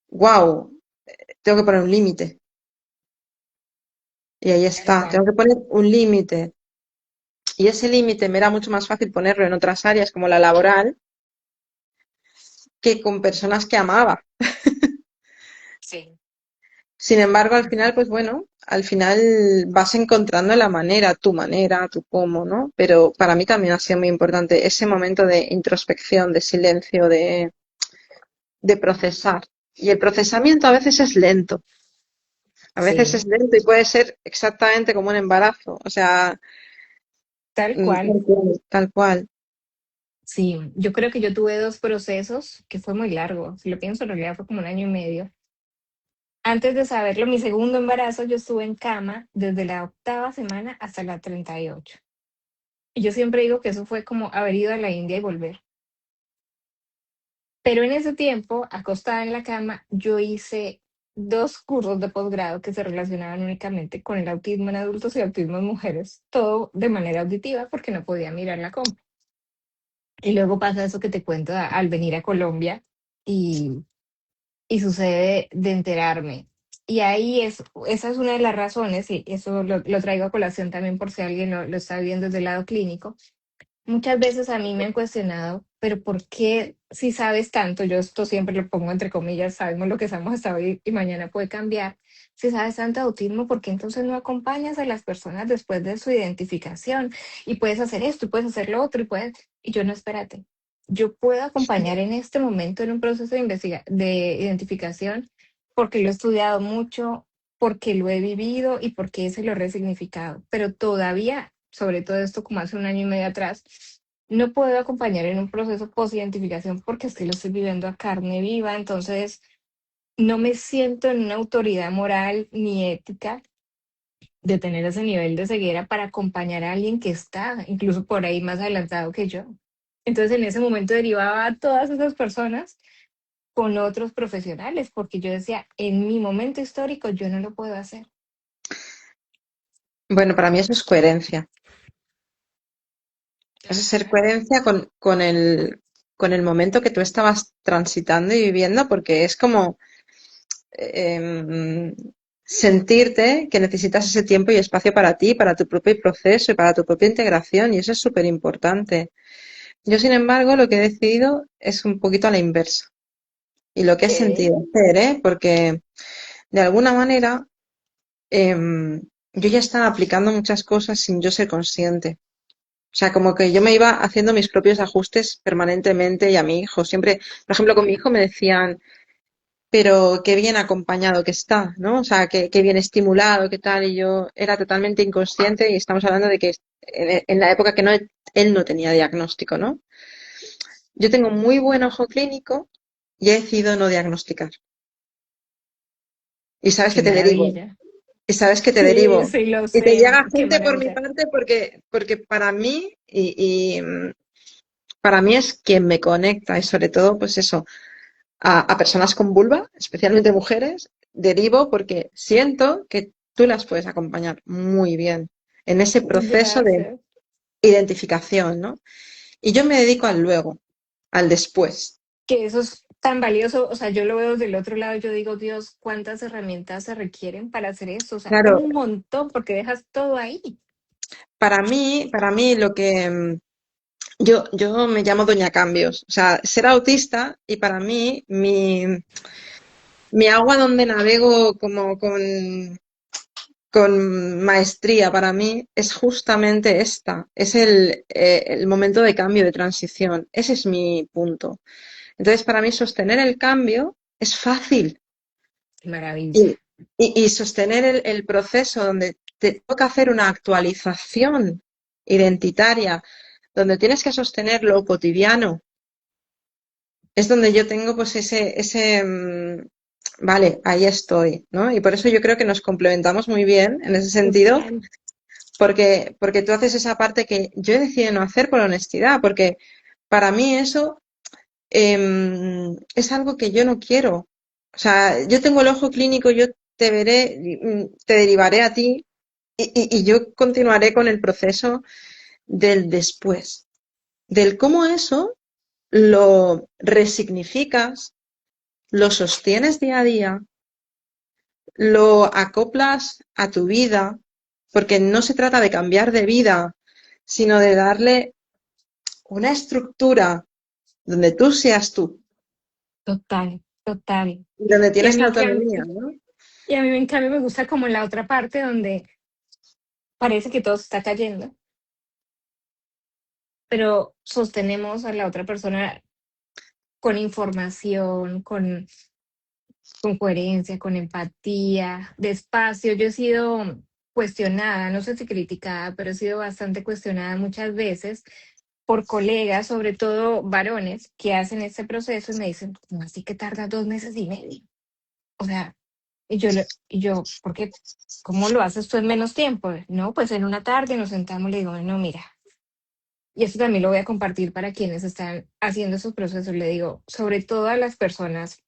wow, tengo que poner un límite. Y ahí Tal está, cual. tengo que poner un límite. Y ese límite me era mucho más fácil ponerlo en otras áreas como la laboral que con personas que amaba. Sí. Sin embargo, al final, pues bueno, al final vas encontrando la manera, tu cómo, ¿no? Pero para mí también ha sido muy importante ese momento de introspección, de silencio, de procesar. Y el procesamiento a veces es lento. A veces Sí, es lento y puede ser exactamente como un embarazo. O sea, tal cual. tal cual. Tal cual. Sí, yo creo que yo tuve dos procesos que fue muy largo. Si lo pienso, en realidad fue como 1 año y medio. Antes de saberlo, mi segundo embarazo, yo estuve en cama desde la 8ª semana hasta la 38. Y yo siempre digo que eso fue como haber ido a la India y volver. Pero en ese tiempo, acostada en la cama, yo hice 2 cursos de posgrado que se relacionaban únicamente con el autismo en adultos y autismo en mujeres, todo de manera auditiva porque no podía mirar la compu. Y luego pasa eso que te cuento al venir a Colombia y, y sucede de enterarme. Y ahí esa es una de las razones, y eso lo traigo a colación también por si alguien lo está viendo desde el lado clínico. Muchas veces a mí me han cuestionado, pero ¿por qué si sabes tanto? Yo esto siempre lo pongo entre comillas, sabemos lo que sabemos hasta hoy y mañana puede cambiar. Si sabes tanto de autismo, ¿por qué entonces no acompañas a las personas después de su identificación? Y puedes hacer esto y puedes hacer lo otro y puedes... Y yo no, espérate. Yo puedo acompañar en este momento en un proceso de identificación porque lo he estudiado mucho, porque lo he vivido y porque se lo he resignificado. Pero todavía, sobre todo esto como hace 1 año y medio atrás, no puedo acompañar en un proceso post-identificación porque es que lo estoy viviendo a carne viva, entonces no me siento en una autoridad moral ni ética de tener ese nivel de ceguera para acompañar a alguien que está incluso por ahí más adelantado que yo. Entonces en ese momento derivaba a todas esas personas con otros profesionales porque yo decía, en mi momento histórico yo no lo puedo hacer. Bueno, para mí eso es coherencia. Eso es Tal ser cual. coherencia con el momento que tú estabas transitando y viviendo, porque es como em, sentirte que necesitas ese tiempo y espacio para ti, para tu propio proceso y para tu propia integración, y eso es súper importante. Yo, sin embargo, lo que he decidido es un poquito a la inversa. Y lo que he Ok. sentido hacer, ¿eh? Porque de alguna manera em, yo ya estaba aplicando muchas cosas sin yo ser consciente. O sea, como que yo me iba haciendo mis propios ajustes permanentemente y a mi hijo. Siempre, por ejemplo, con mi hijo me decían, pero qué bien acompañado que está, ¿no? O sea, qué bien estimulado, qué tal, y yo era totalmente inconsciente y estamos hablando de que en la época que no, él no tenía diagnóstico, ¿no? Yo tengo muy buen ojo clínico y he decidido no diagnosticar. Y sabes Qué que te derivo, maravilla. y sabes que te Sí, derivo. sí, lo Y te sé. llega Qué gente por mi maravilla. parte porque para mí, para mí es quien me conecta y sobre todo, pues eso, a personas con vulva, especialmente mujeres, derivo porque siento que tú las puedes acompañar muy bien en ese proceso de Gracias. identificación, ¿no? Y yo me dedico al luego, al después. Que eso es tan valioso, o sea, yo lo veo del otro lado, yo digo, Dios, ¿cuántas herramientas se requieren para hacer esto? O sea, Claro, un montón, porque dejas todo ahí. para mí lo que yo me llamo Doña Cambios, o sea, ser autista y para mí mi agua donde navego como con maestría para mí es justamente esta, es el momento de cambio, de transición. Ese es mi punto. Entonces, para mí sostener el cambio es fácil Qué maravilla. y, y sostener el proceso donde te toca hacer una actualización identitaria, donde tienes que sostener lo cotidiano, es donde yo tengo pues vale, ahí estoy, ¿no? Y por eso yo creo que nos complementamos muy bien en ese sentido. Total. Porque tú haces esa parte que yo he decidido no hacer por honestidad, porque para mí eso es algo que yo no quiero. O sea, yo tengo el ojo clínico, yo te veré, te derivaré a ti y yo continuaré con el proceso del después, del cómo eso lo resignificas, lo sostienes día a día, lo acoplas a tu vida, porque no se trata de cambiar de vida, sino de darle una estructura donde tú seas tú Total, total. y donde Y a tienes mí, autonomía, ¿no? y a mí en cambio me gusta como la otra parte donde parece que todo se está cayendo, pero sostenemos a la otra persona con información, con coherencia, con empatía, despacio. Yo he sido cuestionada, no sé si criticada, pero he sido bastante cuestionada muchas veces por colegas, sobre todo varones, que hacen este proceso y me dicen, ¿cómo así que tarda 2 meses y medio? O sea, y yo, ¿por qué? ¿Cómo lo haces tú en menos tiempo? No, pues en una tarde nos sentamos y le digo, no, mira, y esto también lo voy a compartir para quienes están haciendo esos procesos. Le digo, sobre todo a las personas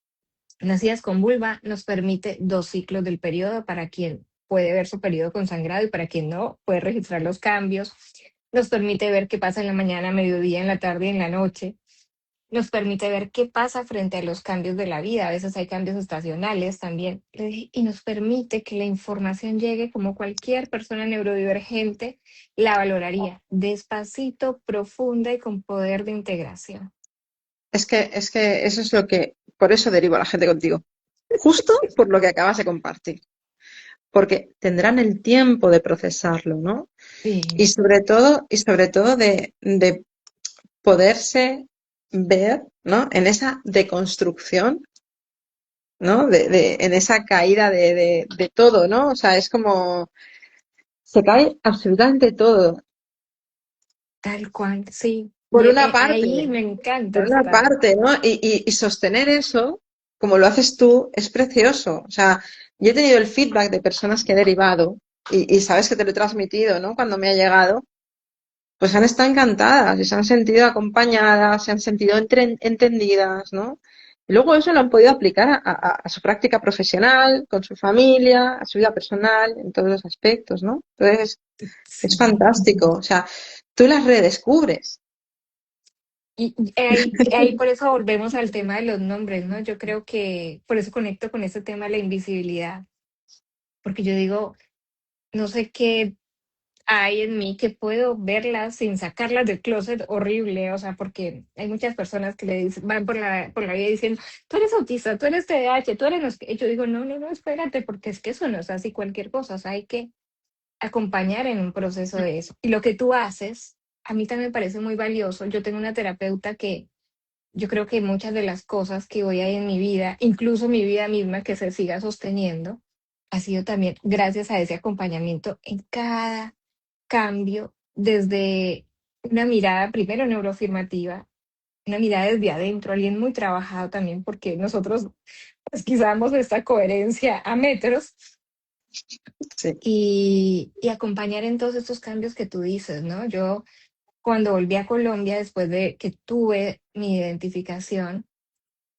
nacidas con vulva, nos permite 2 ciclos del periodo para quien puede ver su periodo con sangrado y para quien no, puede registrar los cambios. Nos permite ver qué pasa en la mañana, mediodía, en la tarde y en la noche. Nos permite ver qué pasa frente a los cambios de la vida. A veces hay cambios estacionales también. Le dije, y nos permite que la información llegue como cualquier persona neurodivergente la valoraría, despacito, profunda y con poder de integración. Es que eso es lo que, por eso derivo a la gente contigo. Justo por lo que acabas de compartir. Porque tendrán el tiempo de procesarlo, ¿no? Sí, Y sobre todo de poderse ver, ¿no? En esa deconstrucción, ¿no? En esa caída de todo, ¿no? O sea, es como se cae absolutamente todo. tal cual, sí. Por Y una ahí parte, me encanta por una estar. parte, ¿no? Y sostener eso, como lo haces tú, es precioso. O sea, yo he tenido el feedback de personas que he derivado y sabes que te lo he transmitido, ¿no? Cuando me ha llegado, pues han estado encantadas y se han sentido acompañadas, se han sentido entendidas, ¿no? Y luego eso lo han podido aplicar a su práctica profesional, con su familia, a su vida personal, en todos los aspectos, ¿no? Entonces, es Sí. fantástico. O sea, tú las redescubres. Y ahí por eso volvemos al tema de los nombres, ¿no? Yo creo que por eso conecto con ese tema de la invisibilidad, porque yo digo, no sé qué hay en mí que puedo verlas sin sacarlas del closet horrible, o sea, porque hay muchas personas que le dicen, van por la vida diciendo, tú eres autista, tú eres TDAH, tú eres no sé qué". Y yo digo, no, no, no, espérate, porque es que eso no es así cualquier cosa, o sea, hay que acompañar en un proceso de eso. Y lo que tú haces, a mí también me parece muy valioso. Yo tengo una terapeuta que Yo creo que muchas de las cosas que hoy hay en mi vida, incluso mi vida misma que se siga sosteniendo, ha sido también gracias a ese acompañamiento en cada cambio, desde una mirada primero neuroafirmativa, una mirada desde adentro, alguien muy trabajado también, porque nosotros pues quizá damos esta coherencia a metros Sí. y acompañar en todos estos cambios que tú dices, ¿no? Yo cuando volví a Colombia, después de que tuve mi identificación,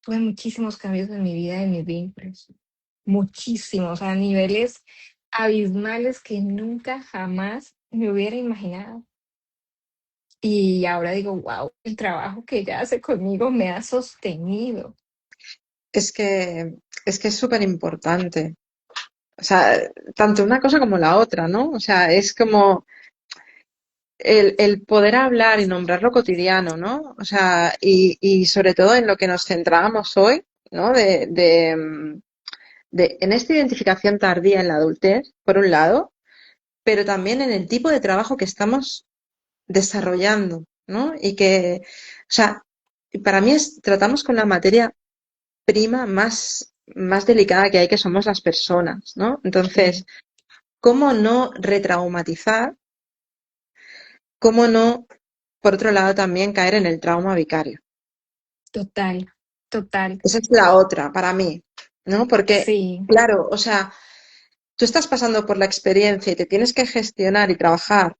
tuve muchísimos cambios en mi vida y en mis vínculos, muchísimos, a niveles abismales que nunca jamás me hubiera imaginado. Y ahora digo, wow, el trabajo que ella hace conmigo me ha sostenido. Es que es súper importante. O sea, tanto una cosa como la otra, ¿no? O sea, es como el poder hablar y nombrar lo cotidiano, ¿no? O sea, y sobre todo en lo que nos centrábamos hoy, ¿no? En esta identificación tardía en la adultez, por un lado, pero también en el tipo de trabajo que estamos desarrollando, ¿no? Y que, o sea, para mí tratamos con la materia prima más delicada que hay, que somos las personas, ¿no? Entonces, Sí, ¿cómo no retraumatizar? ¿Cómo no, por otro lado, también caer en el trauma vicario? total, total. Esa es la otra para mí, ¿no? Porque, Sí, claro, o sea, tú estás pasando por la experiencia y te tienes que gestionar y trabajar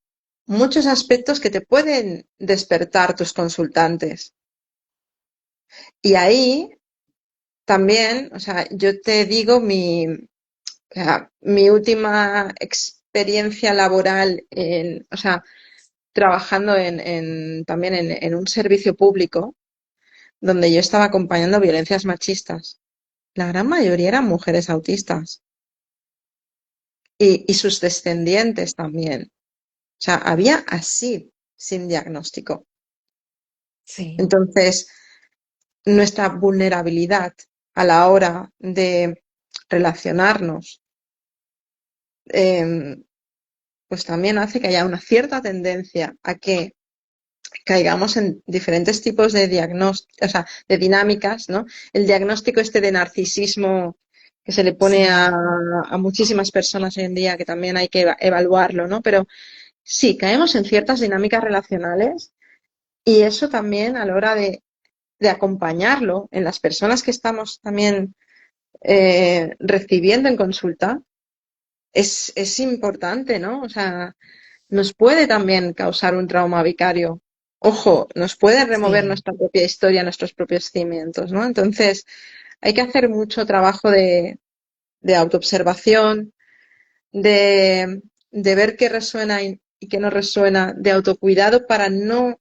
muchos aspectos que te pueden despertar tus consultantes. Y ahí también, o sea, yo te digo o sea, mi última experiencia laboral o sea, trabajando también en un servicio público donde yo estaba acompañando violencias machistas. La gran mayoría eran mujeres autistas y sus descendientes también. O sea, había así sin diagnóstico. sí, Entonces, nuestra vulnerabilidad a la hora de relacionarnos, eh, pues también hace que haya una cierta tendencia a que caigamos en diferentes tipos de diagnósticos, o sea, de dinámicas, ¿no? El diagnóstico este de narcisismo que se le pone sí, a muchísimas personas hoy en día, que también hay que evaluarlo, ¿no? Pero sí, caemos en ciertas dinámicas relacionales y eso también a la hora de acompañarlo en las personas que estamos también recibiendo en consulta es importante, ¿no? O sea, nos puede también causar un trauma vicario. Ojo, nos puede remover sí, nuestra propia historia, nuestros propios cimientos, ¿no? Entonces, hay que hacer mucho trabajo de autoobservación, de ver qué resuena y qué no resuena, de autocuidado para no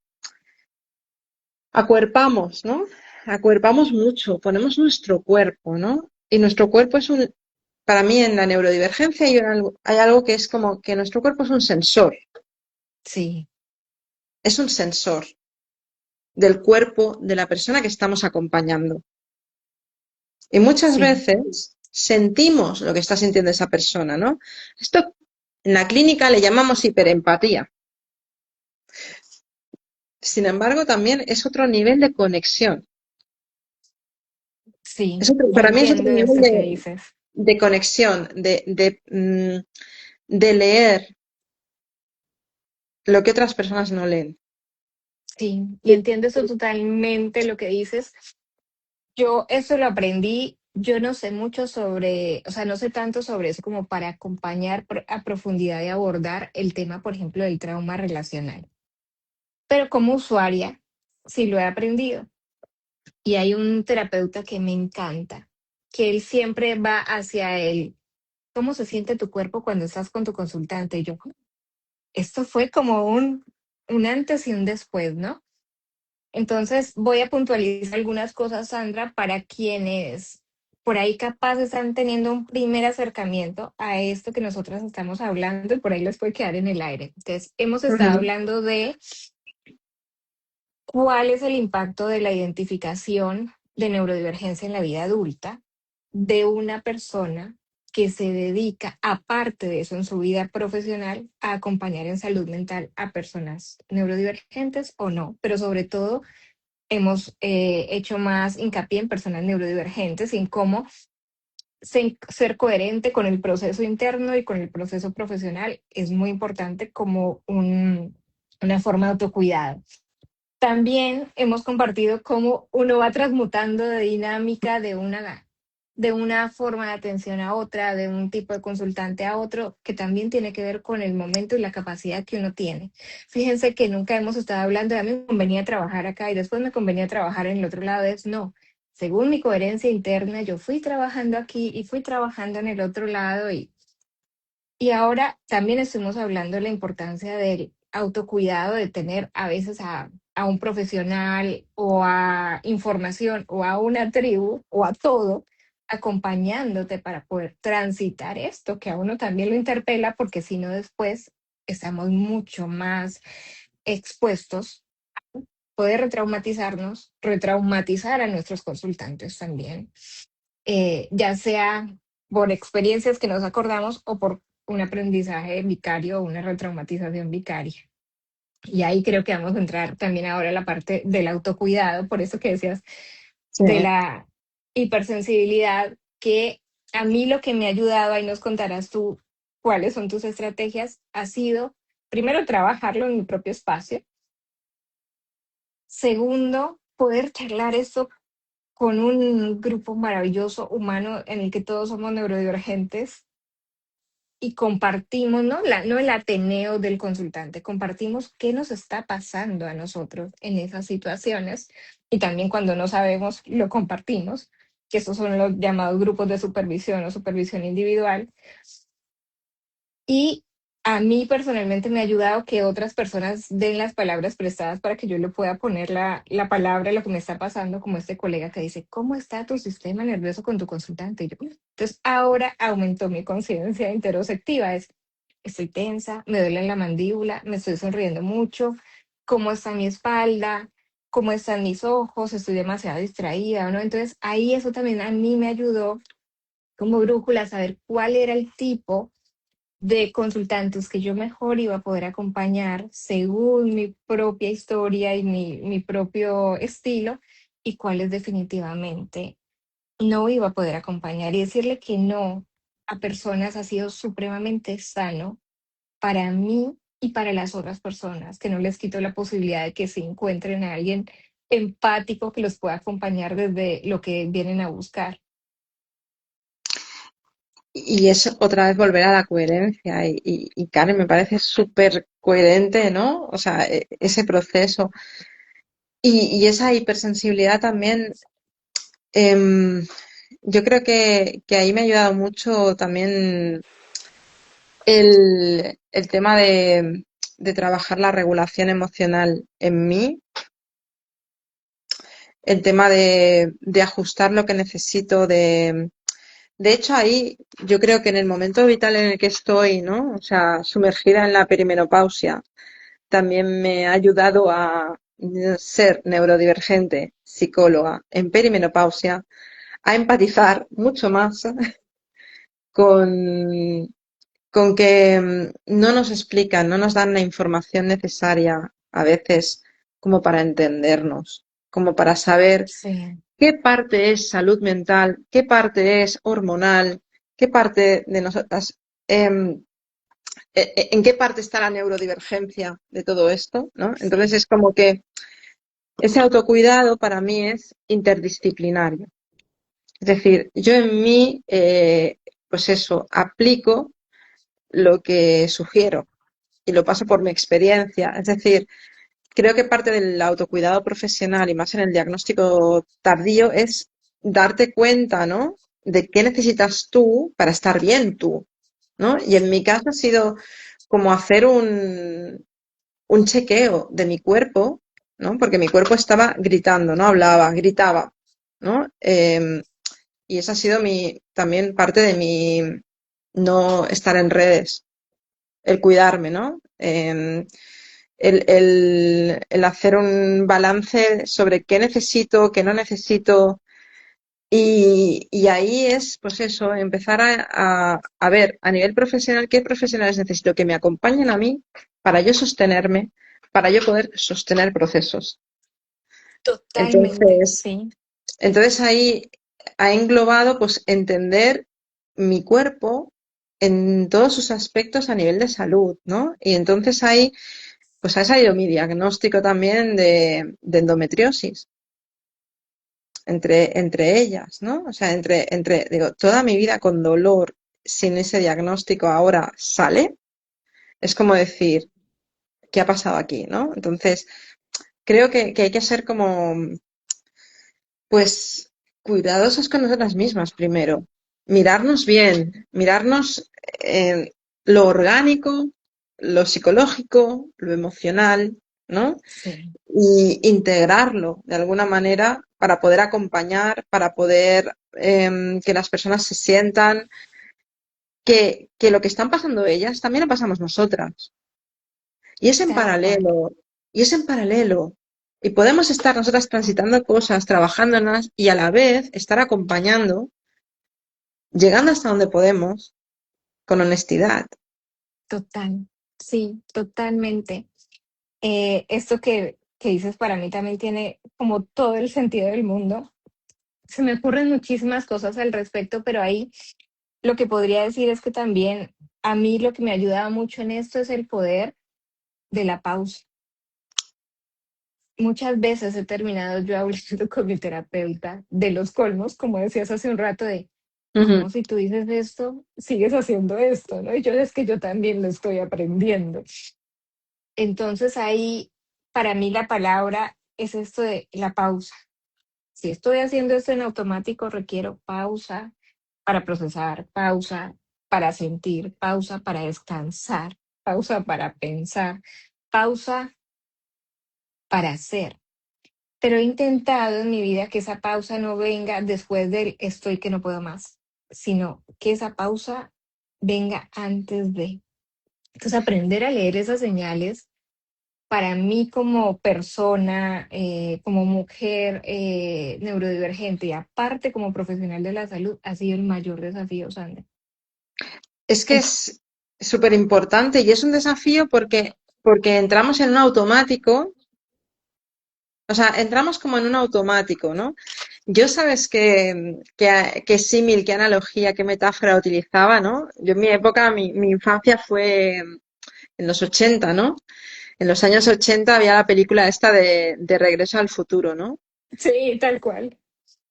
acuerpamos, ¿no? Acuerpamos mucho, ponemos nuestro cuerpo, ¿no? Y nuestro cuerpo para mí en la neurodivergencia hay algo que es como que nuestro cuerpo es un sensor, sí, es un sensor del cuerpo de la persona que estamos acompañando. Y muchas sí, veces sentimos lo que está sintiendo esa persona, ¿no? Esto en la clínica le llamamos hiperempatía. Sin embargo, también es otro nivel de conexión. sí. Yo Para mí es otro entiendo nivel esto que dices. de conexión, de leer lo que otras personas no leen. Sí, y entiendo eso totalmente lo que dices. Yo eso lo aprendí, yo no sé mucho sobre, o sea, no sé tanto sobre eso como para acompañar a profundidad y abordar el tema, por ejemplo, del trauma relacional. Pero como usuaria, sí lo he aprendido. Y hay un terapeuta que me encanta, que él siempre va hacia el, ¿cómo se siente tu cuerpo cuando estás con tu consultante? Y yo, esto fue como un antes y un después, ¿no? Entonces voy a puntualizar algunas cosas, Sandra, para quienes por ahí capaz están teniendo un primer acercamiento a esto que nosotros estamos hablando y por ahí les puede quedar en el aire. Entonces, hemos estado Ujú. hablando de cuál es el impacto de la identificación de neurodivergencia en la vida adulta de una persona que se dedica, aparte de eso, en su vida profesional, a acompañar en salud mental a personas neurodivergentes o no, pero sobre todo hemos hecho más hincapié en personas neurodivergentes y en cómo ser coherente con el proceso interno y con el proceso profesional es muy importante como una forma de autocuidado. También hemos compartido cómo uno va transmutando de dinámica de una forma de atención a otra, de un tipo de consultante a otro, que también tiene que ver con el momento y la capacidad que uno tiene. Fíjense que nunca hemos estado hablando de a mí me convenía trabajar acá y después me convenía trabajar en el otro lado. Es no. Según mi coherencia interna, yo fui trabajando aquí y fui trabajando en el otro lado y ahora también estuvimos hablando de la importancia del autocuidado, de tener a veces a un profesional o a información o a una tribu o a todo acompañándote para poder transitar esto, que a uno también lo interpela, porque si no después estamos mucho más expuestos a poder retraumatizarnos, retraumatizar a nuestros consultantes también, ya sea por experiencias que nos acordamos o por un aprendizaje vicario o una retraumatización vicaria. Y ahí creo que vamos a entrar también ahora a la parte del autocuidado, por eso que decías Sí, de la hipersensibilidad, que a mí lo que me ha ayudado, ahí nos contarás tú cuáles son tus estrategias, ha sido primero trabajarlo en mi propio espacio, segundo, poder charlar esto con un grupo maravilloso humano en el que todos somos neurodivergentes y compartimos, ¿no? No el ateneo del consultante, compartimos qué nos está pasando a nosotros en esas situaciones y también cuando no sabemos lo compartimos, que esos son los llamados grupos de supervisión o supervisión individual. Y a mí personalmente me ha ayudado que otras personas den las palabras prestadas para que yo le pueda poner la palabra a lo que me está pasando, como este colega que dice, ¿cómo está tu sistema nervioso con tu consultante? Y yo, entonces ahora aumentó mi conciencia interoceptiva, estoy tensa, me duele la mandíbula, me estoy sonriendo mucho, cómo está mi espalda, cómo están mis ojos, estoy demasiado distraída, ¿no? Entonces ahí eso también a mí me ayudó como brújula a saber cuál era el tipo de consultantes que yo mejor iba a poder acompañar según mi propia historia y mi propio estilo y cuáles definitivamente no iba a poder acompañar. Y decirle que no a personas ha sido supremamente sano para mí y para las otras personas, que no les quito la posibilidad de que se encuentren a alguien empático que los pueda acompañar desde lo que vienen a buscar. y es otra vez volver a la coherencia. Y Karen, me parece súper coherente, ¿no? O sea, ese proceso. Y esa hipersensibilidad también, em, yo creo que ahí me ha ayudado mucho también el tema de trabajar la regulación emocional en mí, el tema de ajustar lo que necesito, de hecho, ahí yo creo que en el momento vital en el que estoy, ¿no? O sea, sumergida en la perimenopausia, también me ha ayudado a ser neurodivergente, psicóloga en perimenopausia, a empatizar mucho más con, con que no nos explican, no nos dan la información necesaria a veces como para entendernos, como para saber Sí, qué parte es salud mental, qué parte es hormonal, qué parte de nosotras, en qué parte está la neurodivergencia de todo esto, ¿no? Entonces es como que ese autocuidado para mí es interdisciplinario. Es decir, yo en mí, pues eso, aplico lo que sugiero y lo paso por mi experiencia. Es decir, creo que parte del autocuidado profesional y más en el diagnóstico tardío es darte cuenta, ¿no? De qué necesitas tú para estar bien tú, ¿no? Y en mi caso ha sido como hacer un chequeo de mi cuerpo, ¿no? Porque mi cuerpo estaba gritando, no hablaba, gritaba, ¿no? Y esa ha sido también parte de mi no estar en redes, el cuidarme, ¿no? El hacer un balance sobre qué necesito, qué no necesito. Y ahí es, pues eso, empezar a ver a nivel profesional qué profesionales necesito que me acompañen a mí para yo sostenerme, para yo poder sostener procesos. Totalmente, Entonces, sí. entonces ahí ha englobado pues entender mi cuerpo en todos sus aspectos a nivel de salud, ¿no? Y entonces ahí pues ha salido mi diagnóstico también de endometriosis entre ellas, ¿no? O sea, digo, toda mi vida con dolor sin ese diagnóstico ahora sale, es como decir, ¿qué ha pasado aquí, no? Entonces, creo que hay que ser como, pues, cuidadosos con nosotras mismas primero. Mirarnos bien, mirarnos lo orgánico, lo psicológico, lo emocional, ¿no? Sí, Y integrarlo de alguna manera para poder acompañar, para poder que las personas se sientan que lo que están pasando ellas también lo pasamos nosotras. Y es en tal cual. paralelo, y es en paralelo. Y podemos estar nosotras transitando cosas, trabajándolas y a la vez estar acompañando, llegando hasta donde podemos, con honestidad. Total. Sí, totalmente. Esto que dices para mí también tiene como todo el sentido del mundo. Se me ocurren muchísimas cosas al respecto, pero ahí lo que podría decir es que también a mí lo que me ayuda mucho en esto es el poder de la pausa. Muchas veces he terminado yo hablando con mi terapeuta de los colmos, como decías hace un rato, de Ujú, cómo si tú dices esto, sigues haciendo esto, ¿no? Y yo es que yo también lo estoy aprendiendo. Entonces ahí, para mí la palabra es esto de la pausa. Si estoy haciendo esto en automático, requiero pausa para procesar, pausa para sentir, pausa para descansar, pausa para pensar, pausa para hacer. Pero he intentado en mi vida que esa pausa no venga después del estoy que no puedo más, sino que esa pausa venga antes de. Entonces, aprender a leer esas señales para mí como persona, como mujer neurodivergente y aparte como profesional de la salud, ha sido el mayor desafío, Sandra. Es que En- es súper importante y es un desafío porque entramos en un automático, o sea, entramos como en un automático, ¿no? Yo sabes qué símil, qué analogía, qué metáfora utilizaba, ¿no? Yo en mi época, mi infancia fue en los 80, ¿no? En los años 80 había la película esta de Regreso al Futuro, ¿no? Sí, tal cual.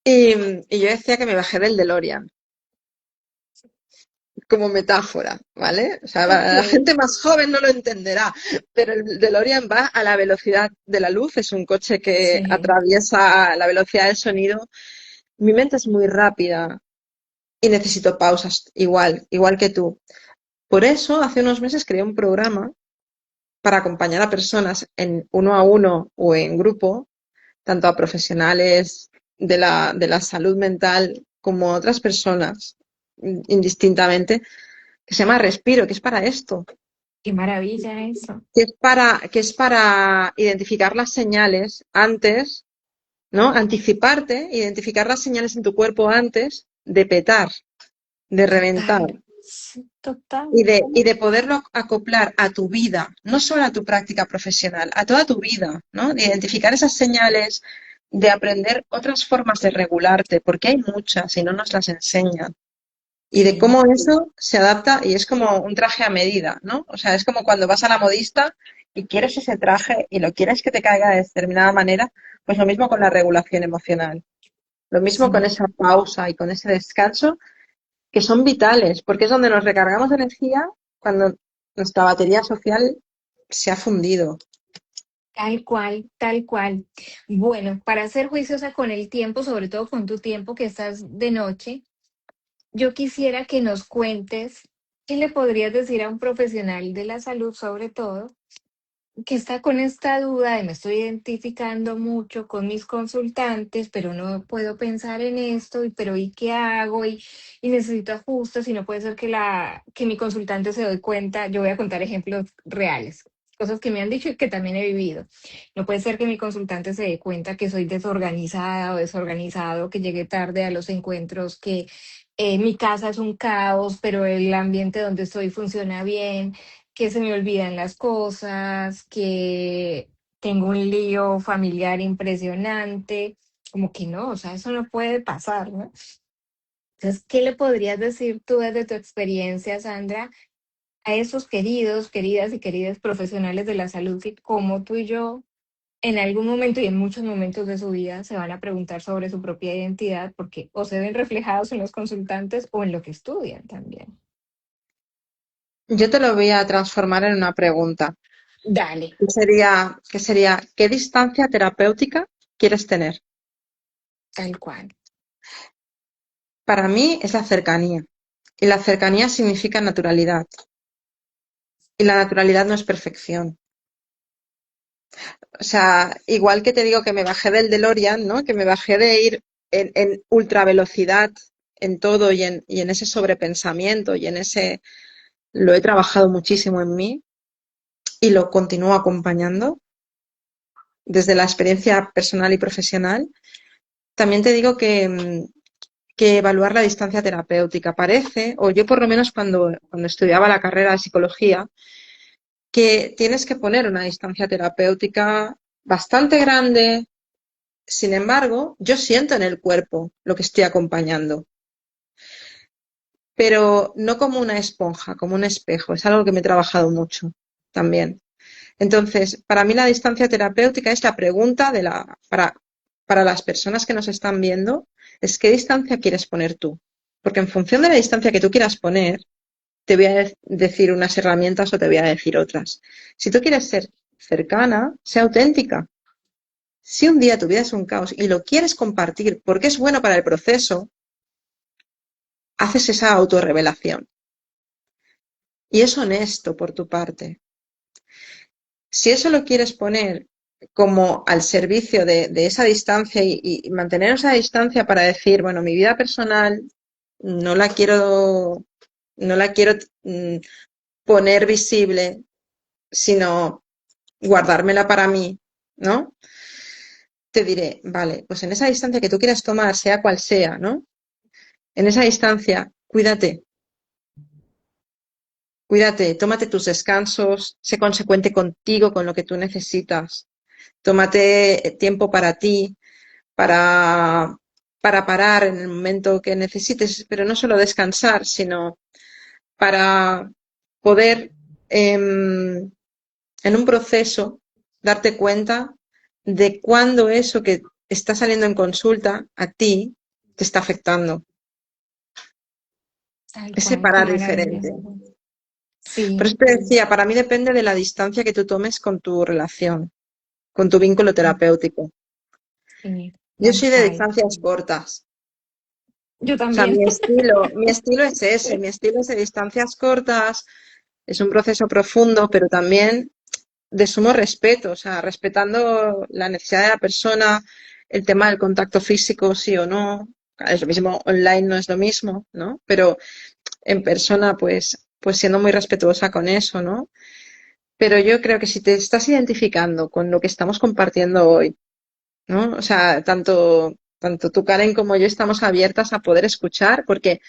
Y, y yo decía que me bajé del DeLorean, como metáfora, ¿vale? O sea, la Ok, gente más joven no lo entenderá, pero el DeLorean va a la velocidad de la luz, es un coche que sí, atraviesa la velocidad del sonido. Mi mente es muy rápida y necesito pausas, igual que tú. Por eso, hace unos meses creé un programa para acompañar a personas en uno a uno o en grupo, tanto a profesionales de la salud mental como a otras personas, indistintamente, que se llama Respiro, que es para esto, qué maravilla eso. que es para identificar las señales antes, ¿no? Anticiparte, identificar las señales en tu cuerpo antes de petar, de reventar. Total, sí, total. Y de poderlo acoplar a tu vida, no solo a tu práctica profesional, a toda tu vida, ¿no? De identificar esas señales, de aprender otras formas de regularte, porque hay muchas y no nos las enseñan. Y de Sí, cómo eso se adapta y es como un traje a medida, ¿no? O sea, es como cuando vas a la modista y quieres ese traje y lo quieres que te caiga de determinada manera, pues lo mismo con la regulación emocional, lo mismo con sí, esa pausa y con ese descanso que son vitales, porque es donde nos recargamos de energía cuando nuestra batería social se ha fundido. tal cual, tal cual. Bueno, para ser juiciosa con el tiempo, sobre todo con tu tiempo que estás de noche, yo quisiera que nos cuentes qué le podrías decir a un profesional de la salud, sobre todo, que está con esta duda de me estoy identificando mucho con mis consultantes, pero no puedo pensar en esto, y pero ¿y qué hago? Y necesito ajustes, y no puede ser que mi consultante se doy cuenta. Yo voy a contar ejemplos reales, cosas que me han dicho y que también he vivido. No puede ser que mi consultante se dé cuenta que soy desorganizada o desorganizado, que llegué tarde a los encuentros, que mi casa es un caos, pero el ambiente donde estoy funciona bien, que se me olvidan las cosas, que tengo un lío familiar impresionante, como que no, o sea, eso no puede pasar, ¿no? Entonces, ¿qué le podrías decir tú desde tu experiencia, Sandra, a esos queridos, queridas y queridas profesionales de la salud que como tú y yo, en algún momento y en muchos momentos de su vida se van a preguntar sobre su propia identidad porque o se ven reflejados en los consultantes o en lo que estudian también? Yo te lo voy a transformar en una pregunta. Dale, Que sería, ¿qué distancia terapéutica quieres tener? tal cual. Para mí es la cercanía. Y la cercanía significa naturalidad. Y la naturalidad no es perfección. O sea, igual que te digo que me bajé del DeLorean, ¿no? Que me bajé de ir en ultra velocidad en todo y en ese sobrepensamiento y en ese... Lo he trabajado muchísimo en mí y lo continúo acompañando desde la experiencia personal y profesional. También te digo que evaluar la distancia terapéutica parece, o yo por lo menos cuando estudiaba la carrera de psicología, que tienes que poner una distancia terapéutica bastante grande. Sin embargo, yo siento en el cuerpo lo que estoy acompañando, pero no como una esponja, como un espejo. Es algo que me he trabajado mucho también. Entonces, para mí la distancia terapéutica es la pregunta para las personas que nos están viendo, es ¿qué distancia quieres poner tú? Porque en función de la distancia que tú quieras poner, te voy a decir unas herramientas o te voy a decir otras. Si tú quieres ser cercana, sea auténtica. Si un día tu vida es un caos y lo quieres compartir porque es bueno para el proceso, haces esa autorrevelación. Y es honesto por tu parte. Si eso lo quieres poner como al servicio de esa distancia y mantener esa distancia para decir, bueno, mi vida personal no la quiero, no la quiero poner visible, sino guardármela para mí, ¿no? Te diré, vale, pues en esa distancia que tú quieras tomar, sea cual sea, ¿no? En esa distancia, cuídate, cuídate, tómate tus descansos, sé consecuente contigo, con lo que tú necesitas. Tómate tiempo para ti, para, para parar en el momento que necesites, pero no solo descansar, sino para poder en un proceso darte cuenta de cuándo eso que está saliendo en consulta a ti te está afectando. Tal Es cual, qué separar maravilla. diferente. Por Sí, eso te decía, para mí depende de la distancia que tú tomes con tu relación, con tu vínculo terapéutico. sí, Yo tal soy de cual. distancias cortas. Yo O sea, también. mi estilo es ese, mi estilo es de distancias cortas, es un proceso profundo, pero también de sumo respeto, o sea, respetando la necesidad de la persona, el tema del contacto físico, sí o no. Es lo mismo, online no es lo mismo, ¿no? Pero en persona, pues siendo muy respetuosa con eso, ¿no? Pero yo creo que si te estás identificando con lo que estamos compartiendo hoy, ¿no? O sea, tanto tú, Karen, como yo estamos abiertas a poder escuchar, porque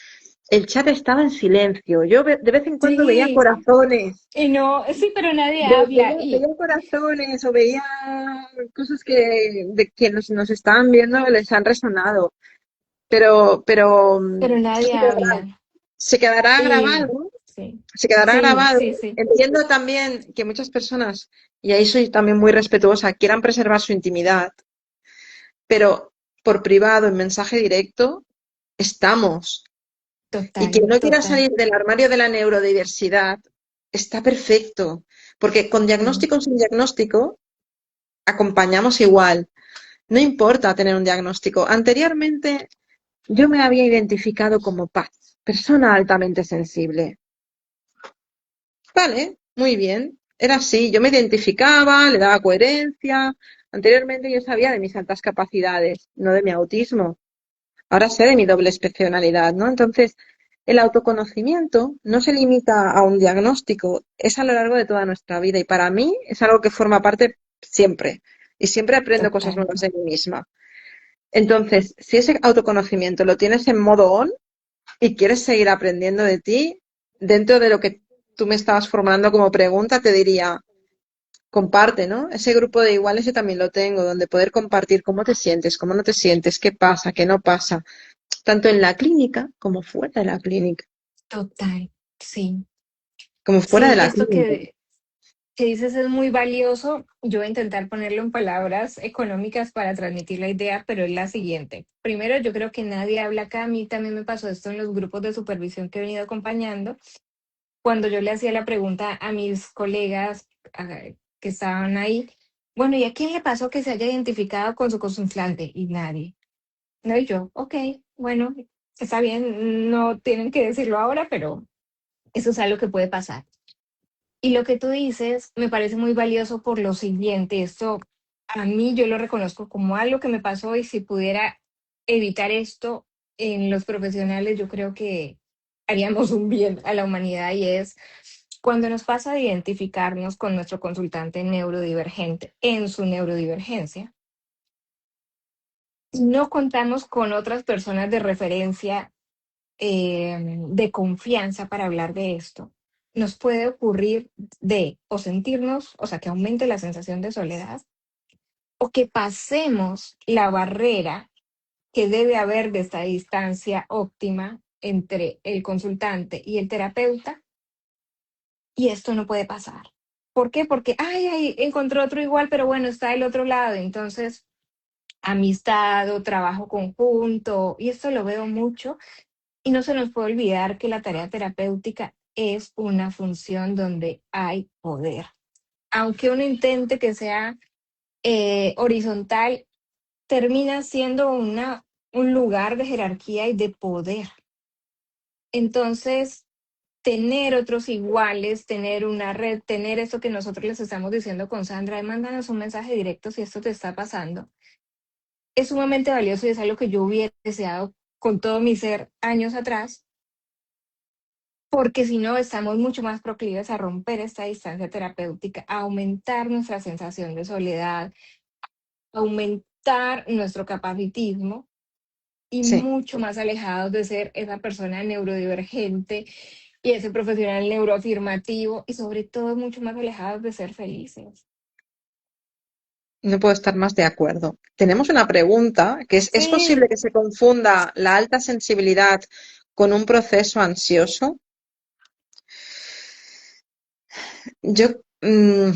el chat estaba en silencio. Yo de vez en cuando veía Sí, corazones. y no, sí, pero nadie habla. Veía corazones o veía cosas que de quienes nos estaban viendo les han resonado, pero Pero nadie habla. se quedará grabado, Y ¿no? sí, Se quedará sí, grabado. sí, sí. Entiendo también que muchas personas, y ahí soy también muy respetuosa, quieran preservar su intimidad, pero por privado, en mensaje directo, estamos. Y quien Total, no quiera total. salir del armario de la neurodiversidad, está perfecto, porque con Sí, diagnóstico o sin diagnóstico, acompañamos igual. No importa tener un diagnóstico. Anteriormente yo me había identificado como Paz, persona altamente sensible. Vale, muy bien. Era así, yo me identificaba, le daba coherencia. Anteriormente yo sabía de mis altas capacidades, no de mi autismo. Ahora sé de mi doble excepcionalidad, ¿no? Entonces, el autoconocimiento no se limita a un diagnóstico, es a lo largo de toda nuestra vida y para mí es algo que forma parte siempre. Y siempre aprendo cosas total. nuevas de mí misma. Entonces, si ese autoconocimiento lo tienes en modo on y quieres seguir aprendiendo de ti, dentro de lo que tú me estabas formulando como pregunta, te diría, comparte, ¿no? Ese grupo de iguales yo también lo tengo, donde poder compartir cómo te sientes, cómo no te sientes, qué pasa, qué no pasa, tanto en la clínica como fuera de la clínica, Total, sí. como fuera de Sí, la esto clínica. que dices es muy valioso. Yo voy a intentar ponerlo en palabras económicas para transmitir la idea, pero es la siguiente. Primero, yo creo que nadie habla acá. A mí también me pasó esto en los grupos de supervisión que he venido acompañando. Cuando yo le hacía la pregunta a mis colegas que estaban ahí, bueno, ¿y a quién le pasó que se haya identificado con su consultante? Y nadie. No, y yo, ok, bueno, está bien, no tienen que decirlo ahora, pero eso es algo que puede pasar. Y lo que tú dices me parece muy valioso por lo siguiente, esto a mí yo lo reconozco como algo que me pasó y si pudiera evitar esto en los profesionales, yo creo que haríamos un bien a la humanidad y es cuando nos pasa de identificarnos con nuestro consultante neurodivergente en su neurodivergencia, no contamos con otras personas de referencia de confianza para hablar de esto, nos puede ocurrir de o sentirnos, o sea, que aumente la sensación de soledad o que pasemos la barrera que debe haber de esta distancia óptima entre el consultante y el terapeuta y esto no puede pasar. ¿Por qué? Porque, ay, encontró otro igual, pero bueno, está del otro lado. Entonces, amistad o trabajo conjunto, y esto lo veo mucho. Y no se nos puede olvidar que la tarea terapéutica es una función donde hay poder. Aunque uno intente que sea horizontal, termina siendo un lugar de jerarquía y de poder. Entonces, tener otros iguales, tener una red, tener eso que nosotros les estamos diciendo con Sandra, de mándanos un mensaje directo si esto te está pasando, es sumamente valioso y es algo que yo hubiera deseado con todo mi ser años atrás, porque si no, estamos mucho más proclives a romper esta distancia terapéutica, a aumentar nuestra sensación de soledad, aumentar nuestro capacitismo y Sí. mucho más alejados de ser esa persona neurodivergente y ese profesional neuroafirmativo y sobre todo mucho más alejados de ser felices. No puedo estar más de acuerdo. Tenemos una pregunta que ¿es posible Sí, que se confunda la alta sensibilidad con un proceso ansioso? Yo, mm,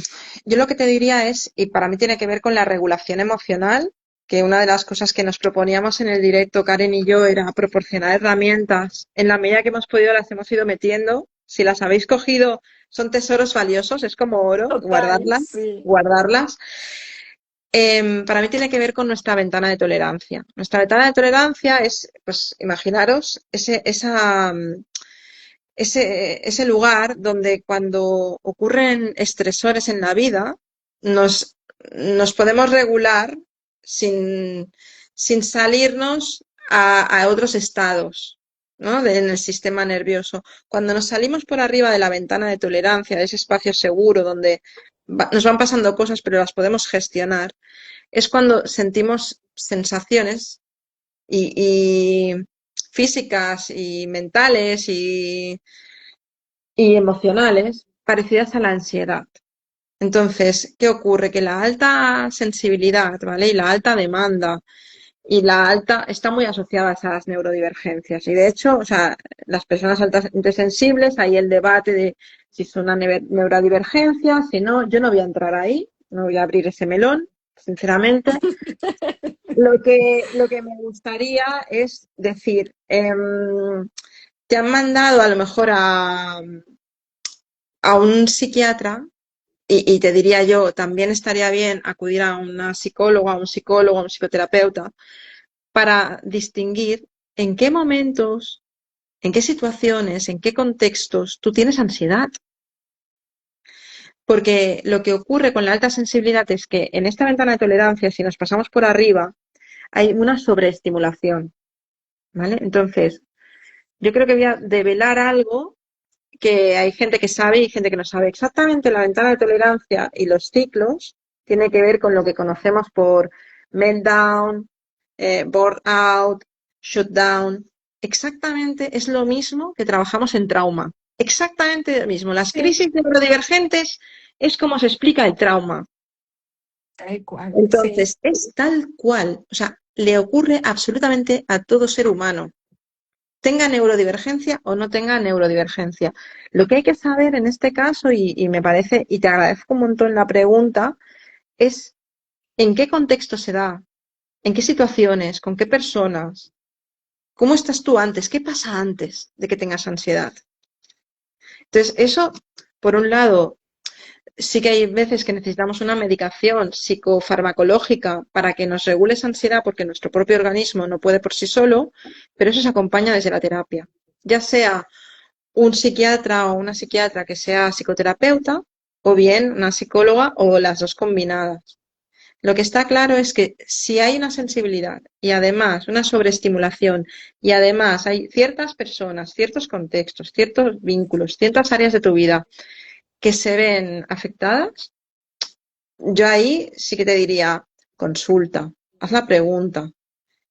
yo lo que te diría es, y para mí tiene que ver con la regulación emocional, que una de las cosas que nos proponíamos en el directo, Karen y yo, era proporcionar herramientas. En la medida que hemos podido, las hemos ido metiendo. Si las habéis cogido, son tesoros valiosos, es como oro, total, sí. guardarlas. Para mí tiene que ver con nuestra ventana de tolerancia. Nuestra ventana de tolerancia es, pues, imaginaros, ese lugar donde cuando ocurren estresores en la vida, nos, nos podemos regular sin, sin salirnos a otros estados, ¿no? En el sistema nervioso. Cuando nos salimos por arriba de la ventana de tolerancia, de ese espacio seguro donde nos van pasando cosas pero las podemos gestionar, es cuando sentimos sensaciones y físicas y mentales y emocionales parecidas a la ansiedad. Entonces, ¿qué ocurre? Que la alta sensibilidad, ¿vale? Y la alta demanda y la alta está muy asociada a esas neurodivergencias. Y de hecho, o sea, las personas altamente sensibles, hay el debate de si es una neurodivergencia, si no, yo no voy a entrar ahí, no voy a abrir ese melón, sinceramente. Lo que me gustaría es decir, te han mandado a lo mejor a un psiquiatra y te diría yo, también estaría bien acudir a una psicóloga, a un psicólogo, a un psicoterapeuta para distinguir en qué momentos, en qué situaciones, en qué contextos tú tienes ansiedad. Porque lo que ocurre con la alta sensibilidad es que en esta ventana de tolerancia, si nos pasamos por arriba, hay una sobreestimulación, ¿vale? Entonces, yo creo que voy a develar algo que hay gente que sabe y gente que no sabe. Exactamente la ventana de tolerancia y los ciclos tiene que ver con lo que conocemos por meltdown, burn out, shutdown. Exactamente es lo mismo que trabajamos en trauma. Exactamente lo mismo. Las Sí, crisis neurodivergentes es como se explica el trauma. Tal cual, sí. Entonces, es tal cual, o sea, le ocurre absolutamente a todo ser humano, tenga neurodivergencia o no tenga neurodivergencia. Lo que hay que saber en este caso, y me parece, y te agradezco un montón la pregunta, es en qué contexto se da, en qué situaciones, con qué personas, cómo estás tú antes, qué pasa antes de que tengas ansiedad. Entonces, eso, por un lado, sí que hay veces que necesitamos una medicación psicofarmacológica para que nos regule esa ansiedad porque nuestro propio organismo no puede por sí solo, pero eso se acompaña desde la terapia. Ya sea un psiquiatra o una psiquiatra que sea psicoterapeuta, o bien una psicóloga o las dos combinadas. Lo que está claro es que si hay una sensibilidad y además una sobreestimulación y además hay ciertas personas, ciertos contextos, ciertos vínculos, ciertas áreas de tu vida que se ven afectadas, yo ahí sí que te diría, consulta, haz la pregunta.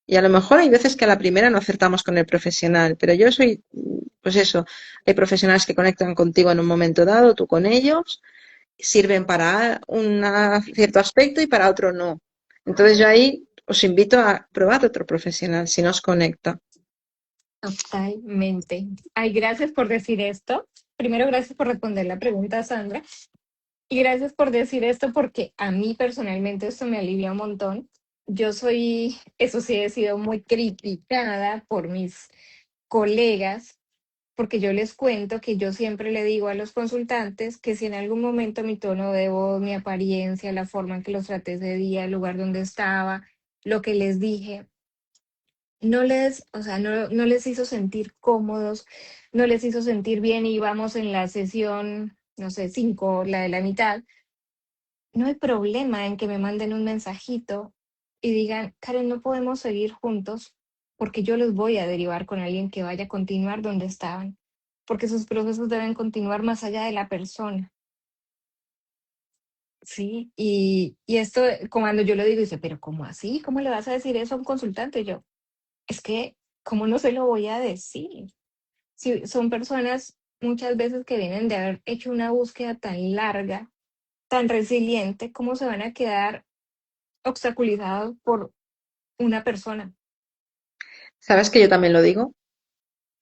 Y a lo mejor hay veces que a la primera no acertamos con el profesional, pero yo soy, pues eso, hay profesionales que conectan contigo en un momento dado, tú con ellos, sirven para un cierto aspecto y para otro no. Entonces yo ahí os invito a probar otro profesional si no os conecta. Totalmente. Ay, gracias por decir esto. Primero, gracias por responder la pregunta, Sandra. Y gracias por decir esto porque a mí personalmente esto me alivia un montón. Yo soy, eso sí, he sido muy criticada por mis colegas porque yo les cuento que yo siempre le digo a los consultantes que si en algún momento mi tono de voz, mi apariencia, la forma en que los traté ese día, el lugar donde estaba, lo que les dije, no les, o sea, no les hizo sentir cómodos, no les hizo sentir bien y vamos en la sesión, no sé, 5, la de la mitad, no hay problema en que me manden un mensajito y digan, Karen, no podemos seguir juntos porque yo los voy a derivar con alguien que vaya a continuar donde estaban, porque sus procesos deben continuar más allá de la persona. Sí, y esto, cuando yo lo digo, dice, pero ¿cómo así? ¿Cómo le vas a decir eso a un consultante? Y yo, es que, ¿cómo no se lo voy a decir? Si son personas muchas veces que vienen de haber hecho una búsqueda tan larga, tan resiliente, ¿cómo se van a quedar obstaculizados por una persona? ¿Sabes que yo también lo digo?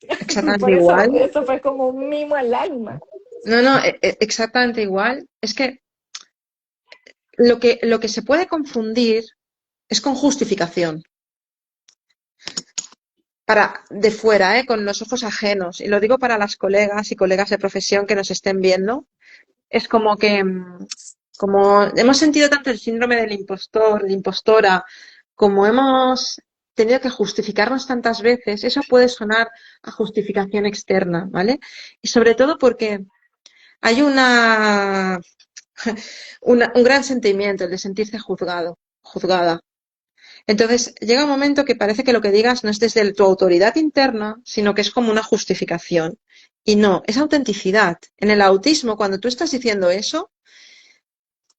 Exactamente Por eso, igual. esto fue como un mimo al alma. No, no, exactamente igual. Es que lo que se puede confundir es con justificación. Para de fuera, con los ojos ajenos. Y lo digo para las colegas y colegas de profesión que nos estén viendo. Es como que, como hemos sentido tanto el síndrome del impostor, de impostora, como hemos tenido que justificarnos tantas veces, eso puede sonar a justificación externa, ¿vale? Y sobre todo porque hay un gran sentimiento, el de sentirse juzgado, juzgada. Entonces, llega un momento que parece que lo que digas no es desde tu autoridad interna, sino que es como una justificación. Y no, es autenticidad. En el autismo, cuando tú estás diciendo eso,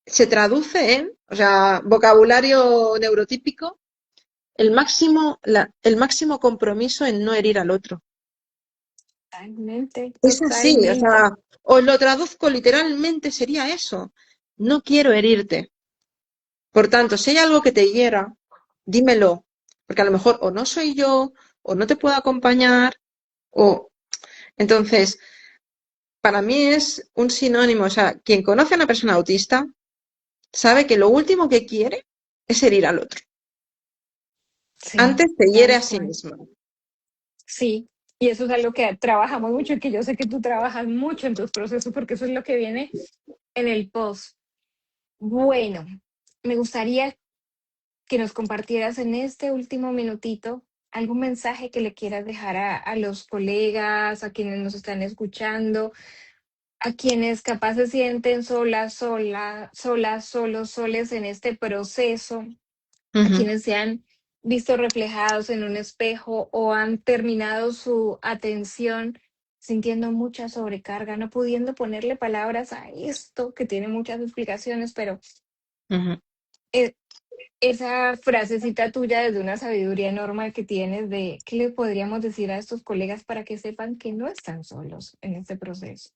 se traduce en, o sea, vocabulario neurotípico, el máximo compromiso en no herir al otro. Totalmente, Es así, o totalmente. sea, os lo traduzco literalmente, sería eso. No quiero herirte. Por tanto, si hay algo que te hiera, dímelo, porque a lo mejor o no soy yo, o no te puedo acompañar, o... Entonces, para mí es un sinónimo, o sea, quien conoce a una persona autista sabe que lo último que quiere es herir al otro. Sí, Antes te hiere tal a sí cual. mismo. Sí, y eso es algo que trabajamos mucho y que yo sé que tú trabajas mucho en tus procesos porque eso es lo que viene en el post. Bueno, me gustaría que nos compartieras en este último minutito algún mensaje que le quieras dejar a los colegas, a quienes nos están escuchando, a quienes capaz se sienten solas, solos, soles en este proceso, a Ujú, quienes se han visto reflejados en un espejo o han terminado su atención sintiendo mucha sobrecarga, no pudiendo ponerle palabras a esto que tiene muchas explicaciones, pero ujú. eh, esa frasecita tuya desde una sabiduría normal que tienes de qué le podríamos decir a estos colegas para que sepan que no están solos en este proceso.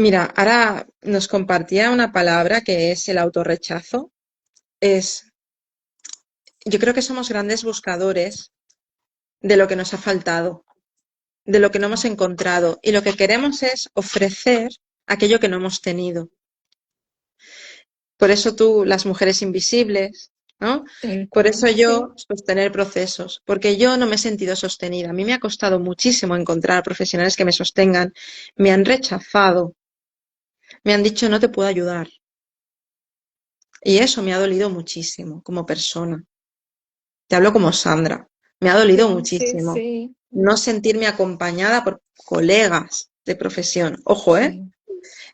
Mira, ahora nos compartía una palabra que es el autorrechazo. Es, yo creo que somos grandes buscadores de lo que nos ha faltado, de lo que no hemos encontrado, y lo que queremos es ofrecer aquello que no hemos tenido. Por eso tú, las mujeres invisibles, ¿no? Tal Por eso cual, yo sí. sostener procesos, porque yo no me he sentido sostenida. A mí me ha costado muchísimo encontrar profesionales que me sostengan. Me han rechazado, me han dicho no te puedo ayudar. Y eso me ha dolido muchísimo como persona. Te hablo como Sandra. Me ha dolido Sí, sí, muchísimo sí, no sentirme acompañada por colegas de profesión. Ojo, ¿eh? sí.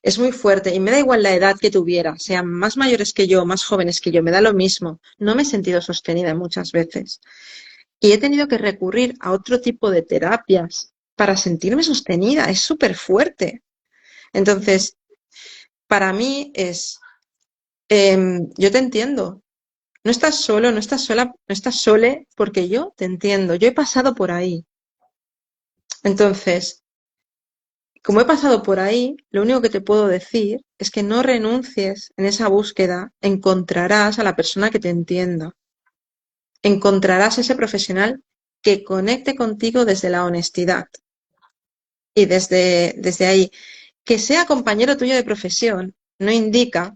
Es muy fuerte y me da igual la edad que tuviera, sean más mayores que yo, más jóvenes que yo, me da lo mismo. No me he sentido sostenida muchas veces y he tenido que recurrir a otro tipo de terapias para sentirme sostenida. Es súper fuerte. Entonces, para mí es, yo te entiendo. No estás solo, no estás sola, no estás sole porque yo te entiendo. Yo he pasado por ahí. Entonces, como he pasado por ahí, lo único que te puedo decir es que no renuncies en esa búsqueda, encontrarás a la persona que te entienda, encontrarás ese profesional que conecte contigo desde la honestidad y desde ahí. Que sea compañero tuyo de profesión no indica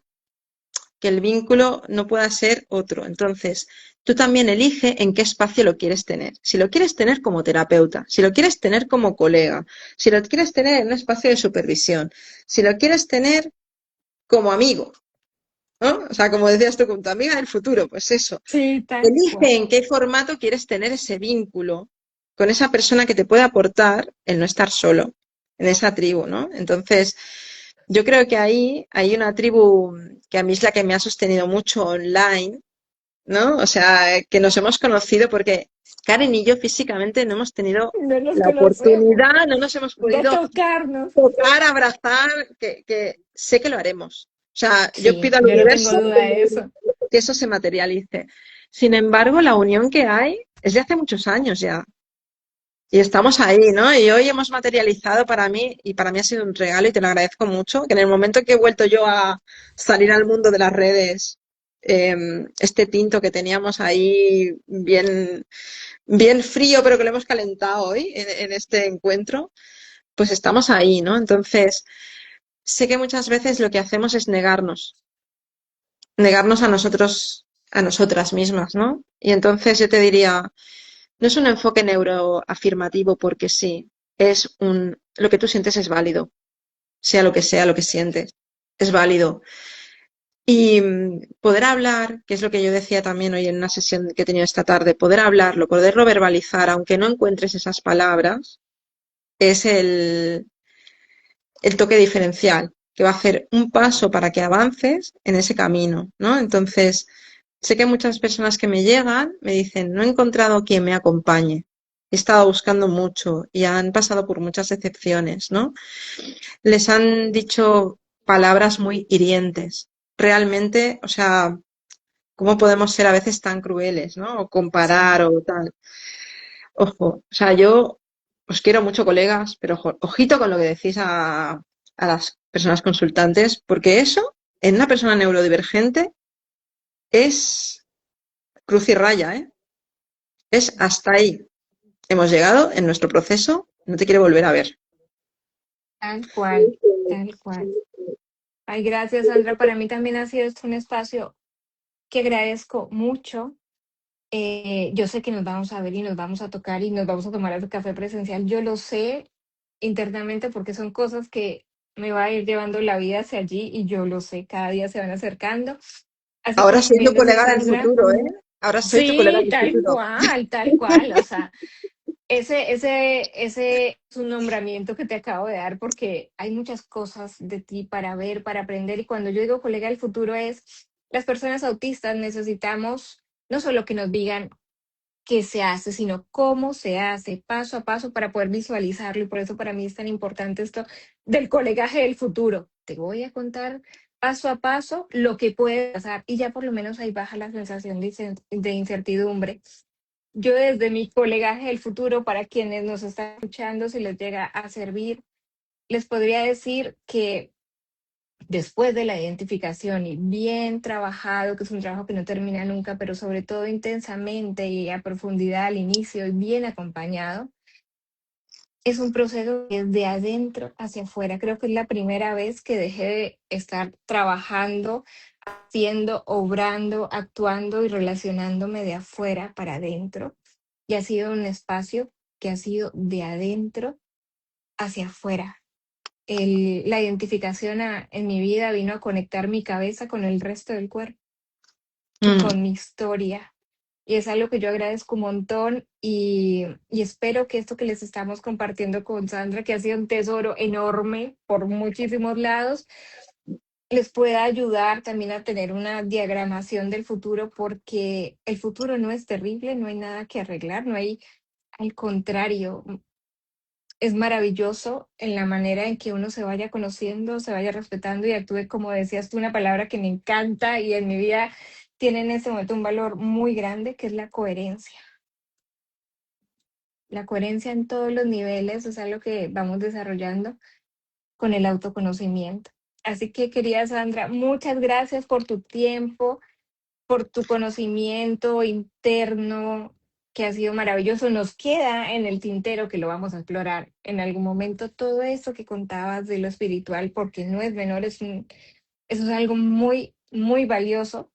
que el vínculo no pueda ser otro. Entonces, tú también elige en qué espacio lo quieres tener. Si lo quieres tener como terapeuta, si lo quieres tener como colega, si lo quieres tener en un espacio de supervisión, si lo quieres tener como amigo, ¿no? O sea, como decías tú, con tu amiga del futuro, pues eso. Sí, tal Elige cual. en qué formato quieres tener ese vínculo con esa persona que te puede aportar el no estar solo en esa tribu, ¿no? Entonces, yo creo que ahí hay una tribu que a mí es la que me ha sostenido mucho online, ¿no? O sea, que nos hemos conocido porque Karen y yo físicamente no hemos tenido No nos la conocemos. oportunidad, no nos hemos De podido tocarnos. tocar, abrazar, que sé que lo haremos. O sea, yo Sí, pido al yo no tengo universo duda de eso. que eso se materialice. Sin embargo, la unión que hay es de hace muchos años ya. Y estamos ahí, ¿no? Y hoy hemos materializado para mí, y para mí ha sido un regalo y te lo agradezco mucho, que en el momento que he vuelto yo a salir al mundo de las redes, este tinto que teníamos ahí bien, bien frío, pero que lo hemos calentado hoy en este encuentro, pues estamos ahí, ¿no? Entonces, sé que muchas veces lo que hacemos es negarnos a nosotros, a nosotras mismas, ¿no? Y entonces yo te diría, no es un enfoque neuroafirmativo porque sí, lo que tú sientes es válido, sea lo que sientes, es válido. Y poder hablar, que es lo que yo decía también hoy en una sesión que he tenido esta tarde, poder hablarlo, poderlo verbalizar, aunque no encuentres esas palabras, es el toque diferencial, que va a hacer un paso para que avances en ese camino, ¿no? Entonces, sé que muchas personas que me llegan me dicen, no he encontrado quien me acompañe. He estado buscando mucho y han pasado por muchas decepciones, ¿no? Les han dicho palabras muy hirientes. Realmente, o sea, ¿cómo podemos ser a veces tan crueles, ¿no? O comparar Sí. o tal. Ojo, o sea, yo os quiero mucho, colegas, pero ojito con lo que decís a las personas consultantes, porque eso, en una persona neurodivergente, es cruz y raya, ¿eh? Es hasta ahí. Hemos llegado en nuestro proceso, no te quiere volver a ver. Tal cual, tal cual. Ay, gracias, Sandra. Para mí también ha sido esto un espacio que agradezco mucho. Yo sé que nos vamos a ver y nos vamos a tocar y nos vamos a tomar el café presencial. Yo lo sé internamente porque son cosas que me va a ir llevando la vida hacia allí y yo lo sé, cada día se van acercando. Así Ahora como soy tu bien decía colega del Sandra, futuro, ¿eh? Ahora soy tu colega sí, del futuro. tal cual. O sea, ese es un nombramiento que te acabo de dar porque hay muchas cosas de ti para ver, para aprender. Y cuando yo digo colega del futuro es, las personas autistas necesitamos no solo que nos digan qué se hace, sino cómo se hace paso a paso para poder visualizarlo. Y por eso para mí es tan importante esto del colegaje del futuro. Te voy a contar paso a paso lo que puede pasar y ya por lo menos ahí baja la sensación de incertidumbre. Yo desde mi colegaje del futuro, para quienes nos están escuchando, si les llega a servir, les podría decir que después de la identificación y bien trabajado, que es un trabajo que no termina nunca, pero sobre todo intensamente y a profundidad al inicio y bien acompañado, es un proceso que es de adentro hacia afuera. Creo que es la primera vez que dejé de estar trabajando, haciendo, obrando, actuando y relacionándome de afuera para adentro. Y ha sido un espacio que ha sido de adentro hacia afuera. La identificación en mi vida vino a conectar mi cabeza con el resto del cuerpo y Mm. con mi historia. Y es algo que yo agradezco un montón y espero que esto que les estamos compartiendo con Sandra, que ha sido un tesoro enorme por muchísimos lados, les pueda ayudar también a tener una diagramación del futuro, porque el futuro no es terrible, no hay nada que arreglar, no hay, al contrario, es maravilloso en la manera en que uno se vaya conociendo, se vaya respetando y actúe, como decías tú, una palabra que me encanta y en mi vida tiene en este momento un valor muy grande, que es la coherencia. La coherencia en todos los niveles es algo que vamos desarrollando con el autoconocimiento. Así que, querida Sandra, muchas gracias por tu tiempo, por tu conocimiento interno, que ha sido maravilloso. Nos queda en el tintero, que lo vamos a explorar en algún momento, todo eso que contabas de lo espiritual, porque no es menor, eso es algo muy, muy valioso.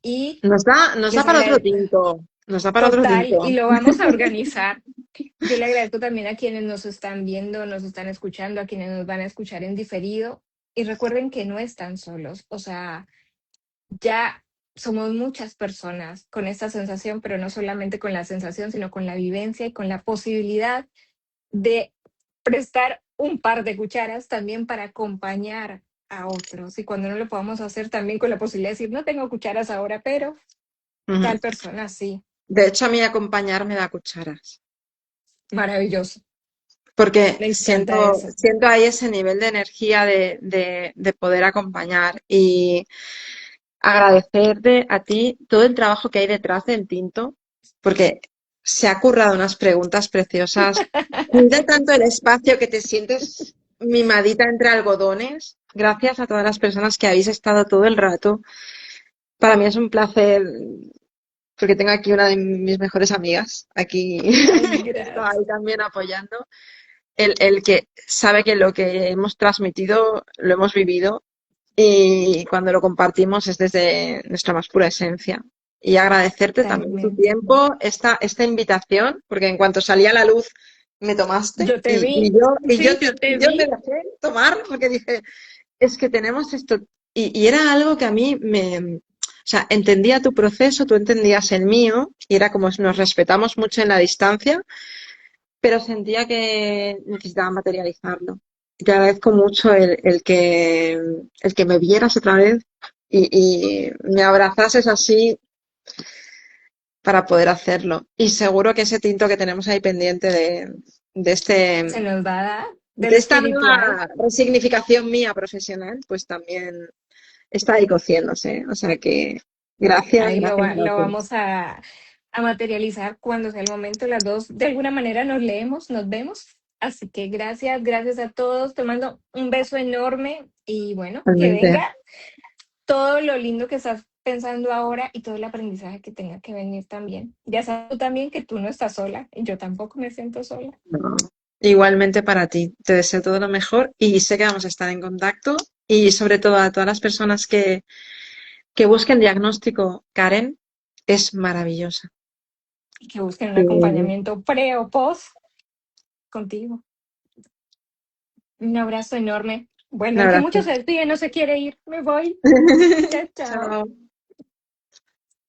Y Nos da les para otro agradezco tinto. Nos da para otro total, tinto. y lo vamos a organizar. Yo le agradezco también a quienes nos están viendo, nos están escuchando, a quienes nos van a escuchar en diferido. Y recuerden que no están solos. O sea, ya somos muchas personas con esta sensación, pero no solamente con la sensación, sino con la vivencia y con la posibilidad de prestar un par de cucharas también para acompañar a otros. Y cuando no lo podamos hacer, también con la posibilidad de decir, no tengo cucharas ahora, pero Ujú. tal persona sí. De hecho, a mí acompañar me da cucharas, Maravilloso. porque Me encanta eso. siento ahí ese nivel de energía de poder acompañar y agradecerte a ti todo el trabajo que hay detrás del tinto, porque se ha currado unas preguntas preciosas. Cuida tanto el espacio que te sientes mimadita entre algodones. Gracias a todas las personas que habéis estado todo el rato. Para mí es un placer, porque tengo aquí una de mis mejores amigas, aquí Ay, que está gracias. ahí también apoyando. El que sabe que lo que hemos transmitido lo hemos vivido y cuando lo compartimos es desde nuestra más pura esencia. Y agradecerte también tu Totalmente. tiempo, esta invitación, porque en cuanto salía a la luz me tomaste Yo te vi, sí, yo y te yo me vi. dejé tomar porque dije, es que tenemos esto. Y era algo que a mí o sea, entendía tu proceso, tú entendías el mío, y era como nos respetamos mucho en la distancia, pero sentía que necesitaba materializarlo. Y te agradezco mucho el que me vieras otra vez y me abrazases así para poder hacerlo. Y seguro que ese tinto que tenemos ahí pendiente de Se nos va a dar de de lo esta espiritual. nueva resignificación mía profesional, pues también está ahí cociéndose. O sea que gracias, Ahí gracias, lo gracias. vamos a materializar cuando sea el momento. Las dos, de alguna manera, nos leemos, nos vemos. Así que gracias, gracias a todos. Te mando un beso enorme y bueno, que Realmente. venga todo lo lindo que estás pensando ahora y todo el aprendizaje que tenga que venir también. Ya sabes tú también que tú no estás sola y yo tampoco me siento sola. No. Igualmente para ti. Te deseo todo lo mejor y sé que vamos a estar en contacto y sobre todo a todas las personas que busquen diagnóstico, Karen es maravillosa. Y que busquen un Sí. acompañamiento pre o post contigo. Un abrazo enorme. Un Bueno, el que mucho abrazo. se despide no se quiere ir. Me voy. Chao, chao. Chao.